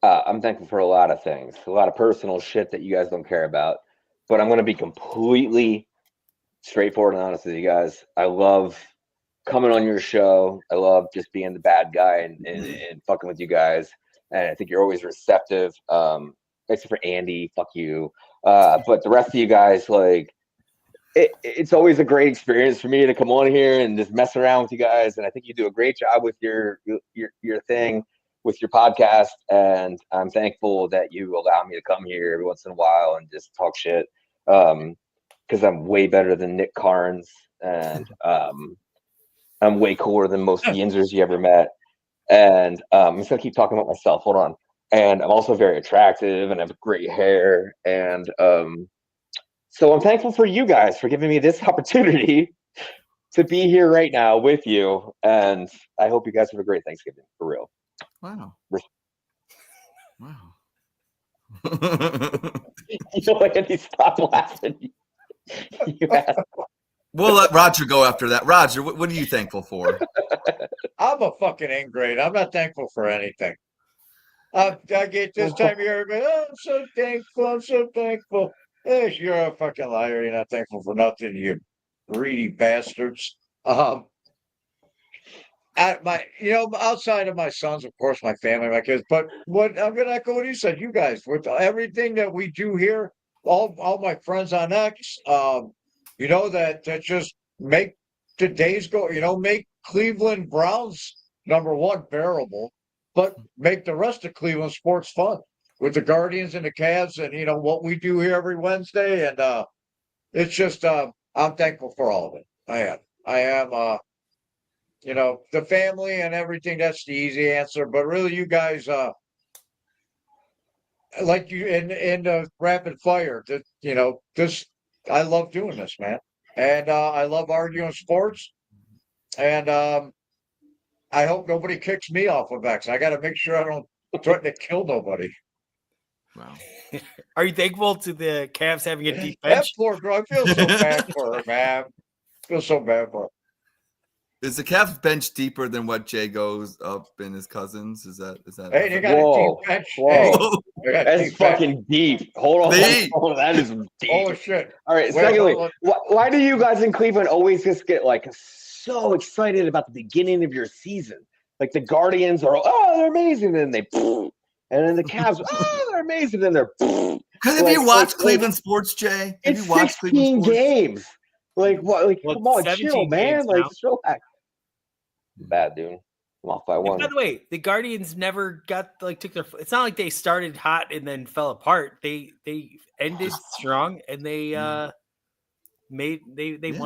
Speaker 4: I'm thankful for a lot of things, a lot of personal shit that you guys don't care about. But I'm going to be completely straightforward and honest with you guys. I love coming on your show. I love just being the bad guy and fucking with you guys. And I think you're always receptive. Except for Andy, fuck you. But the rest of you guys, like, it's always a great experience for me to come on here and just mess around with you guys. And I think you do a great job with your thing, with your podcast. And I'm thankful that you allow me to come here every once in a while and just talk shit. Because I'm way better than Nick Carnes, and I'm way cooler than most Yinzers you ever met. And I'm just gonna keep talking about myself. Hold on. And I'm also very attractive, and I have great hair. And so I'm thankful for you guys for giving me this opportunity to be here right now with you. And I hope you guys have a great Thanksgiving, for real.
Speaker 2: Wow. Wow.
Speaker 4: You know, Andy, stop laughing. You asked.
Speaker 2: We'll let Roger go after that. Roger, what are you thankful for?
Speaker 3: I'm a fucking ingrate. I'm not thankful for anything. I get this time of year, everybody, oh, I'm so thankful. I'm so thankful. Yes, you're a fucking liar. You're not thankful for nothing, you greedy bastards. At my, outside of my sons, of course, my family, my kids. But what I'm gonna echo what you said, you guys, with everything that we do here, all my friends on X, that just make the days go. Make Cleveland Browns #1 bearable, but make the rest of Cleveland sports fun with the Guardians and the Cavs, and what we do here every Wednesday. And it's just, I'm thankful for all of it. I am. The family and everything, that's the easy answer. But really, you guys, like you in the rapid fire, this, I love doing this, man. And I love arguing sports. And I hope nobody kicks me off of X. I got to make sure I don't threaten to kill nobody.
Speaker 2: Wow.
Speaker 1: Are you thankful to the Cavs having a deep
Speaker 3: That
Speaker 1: bench?
Speaker 3: poor girl, I feel so bad for her, man. I feel so bad for her.
Speaker 2: Is the Cavs bench deeper than what Jay goes up in his cousins? Is that?
Speaker 3: Hey, they got
Speaker 4: Whoa.
Speaker 3: a deep bench.
Speaker 4: Whoa.
Speaker 3: Hey, they got a
Speaker 4: That's
Speaker 3: deep bench.
Speaker 4: fucking deep. Hold on.
Speaker 2: Deep.
Speaker 4: Hold on. That is deep.
Speaker 3: Oh shit!
Speaker 4: All right.
Speaker 3: Wait,
Speaker 4: Secondly,
Speaker 3: hold
Speaker 4: why do you guys in Cleveland always just get like so excited about the beginning of your season? Like the Guardians are, they're amazing, and they, and then the Cavs, they're amazing, and they're.
Speaker 2: Because if you watch Cleveland sports, Jay, if
Speaker 4: it's
Speaker 2: you watch
Speaker 4: 16
Speaker 2: Cleveland sports,
Speaker 4: games. Like what? Like
Speaker 1: Well,
Speaker 4: come on,
Speaker 1: 17
Speaker 4: chill, man.
Speaker 1: games
Speaker 4: Like
Speaker 1: now.
Speaker 4: just relax. Bad dude. I'm off by
Speaker 1: And
Speaker 4: one.
Speaker 1: by the way, the Guardians never took their. It's not like they started hot and then fell apart. They ended strong and they won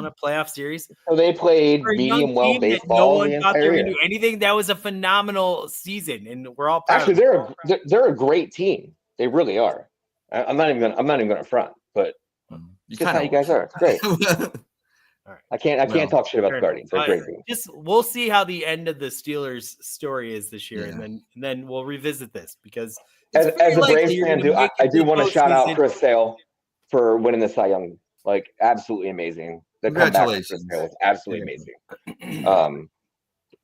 Speaker 1: a playoff series.
Speaker 4: So they played
Speaker 1: For a young
Speaker 4: medium well
Speaker 1: team that
Speaker 4: baseball
Speaker 1: no
Speaker 4: the
Speaker 1: one thought they
Speaker 4: entire
Speaker 1: were
Speaker 4: year.
Speaker 1: gonna do anything. That was a phenomenal season, and we're all proud.
Speaker 4: Actually,
Speaker 1: of them.
Speaker 4: they're a great team. They really are. I'm not even gonna front, but just how you guys are. It's great.
Speaker 1: All right.
Speaker 4: I can't talk shit about the Guardians. They're a great team.
Speaker 1: Just we'll see how the end of the Steelers story is this year,
Speaker 2: Yeah.
Speaker 1: and then we'll revisit this because
Speaker 4: As a Braves
Speaker 1: you're
Speaker 4: fan,
Speaker 1: gonna make
Speaker 4: I
Speaker 1: it
Speaker 4: do
Speaker 1: to
Speaker 4: want to
Speaker 1: the
Speaker 4: shout out
Speaker 1: postseason.
Speaker 4: Chris Sale for winning the Cy Young. Like absolutely amazing. The comeback for Chris Sale was absolutely amazing.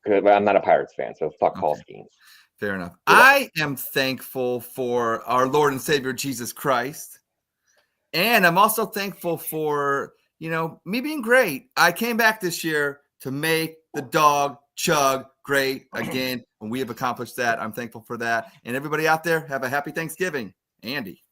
Speaker 4: 'Cause I'm not a Pirates fan, so fuck Paul Skeens.
Speaker 2: fair enough.
Speaker 4: Yeah.
Speaker 2: I am thankful for our Lord and Savior Jesus Christ, and I'm also thankful for me being great. I came back this year to make the Dawg Chug great again, and we have accomplished that. I'm thankful for that. And everybody out there, have a happy Thanksgiving. Andy.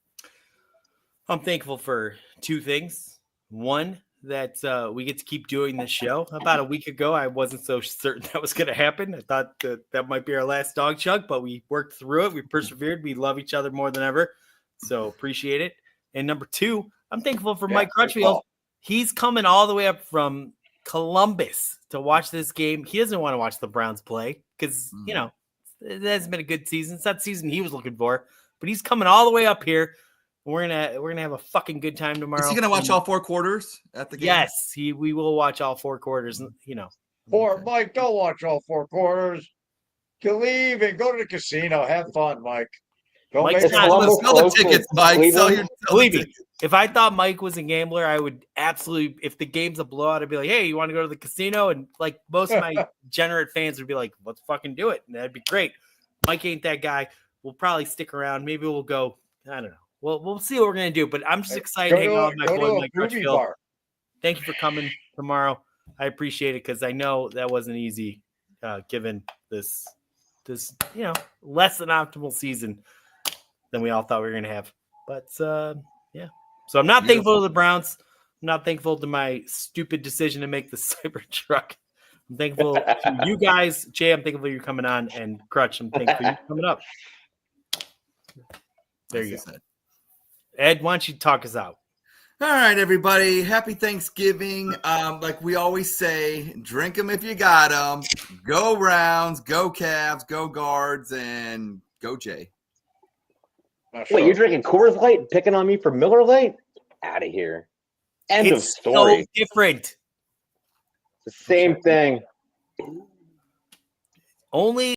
Speaker 1: I'm thankful for two things. One, that we get to keep doing this show. About a week ago, I wasn't so certain that was going to happen. I thought that might be our last Dawg Chug, but we worked through it. We persevered. We love each other more than ever. So appreciate it. And number two, I'm thankful for Mike Crutchfield. He's coming all the way up from Columbus to watch this game. He doesn't want to watch the Browns play because, it hasn't been a good season. It's not the season he was looking for, but he's coming all the way up here. We're gonna have a fucking good time tomorrow.
Speaker 2: Is he gonna watch all 4 quarters at the game?
Speaker 1: Yes, we will watch all 4 quarters.
Speaker 3: Mike, don't watch all 4 quarters. You leave and go to the casino. Have fun, Mike. Don't
Speaker 1: Mike's
Speaker 3: make
Speaker 1: not-
Speaker 2: Sell the tickets, Mike. Sell the
Speaker 1: Believe me,
Speaker 2: tickets.
Speaker 1: if I thought Mike was a gambler, I would absolutely. If the game's a blowout, I'd be like, "Hey, you want to go to the casino?" And like most of my degenerate fans would be like, "Let's fucking do it." And that'd be great. Mike ain't that guy. We'll probably stick around. Maybe we'll go. I don't know. We'll see what we're gonna do. But I'm just excited to hang out with my boy Mike Crutchfield. Thank you for coming tomorrow. I appreciate it because I know that wasn't easy, given this less than optimal season than we all thought we were gonna have. But yeah. So I'm not thankful to the Browns. I'm not thankful to my stupid decision to make the Cybertruck. I'm thankful to you guys. Jay, I'm thankful you coming on, and Crutch, I'm thankful for you coming up. There you go. Ed, why don't you talk us out?
Speaker 2: All right, everybody. Happy Thanksgiving. Like we always say, drink them if you got them. Go Browns, go Cavs, go Guards, and go Jay.
Speaker 4: Wait, you're drinking Coors Light and picking on me for Miller Lite? Out of here. End of story.
Speaker 1: So different.
Speaker 4: The same thing.
Speaker 1: Only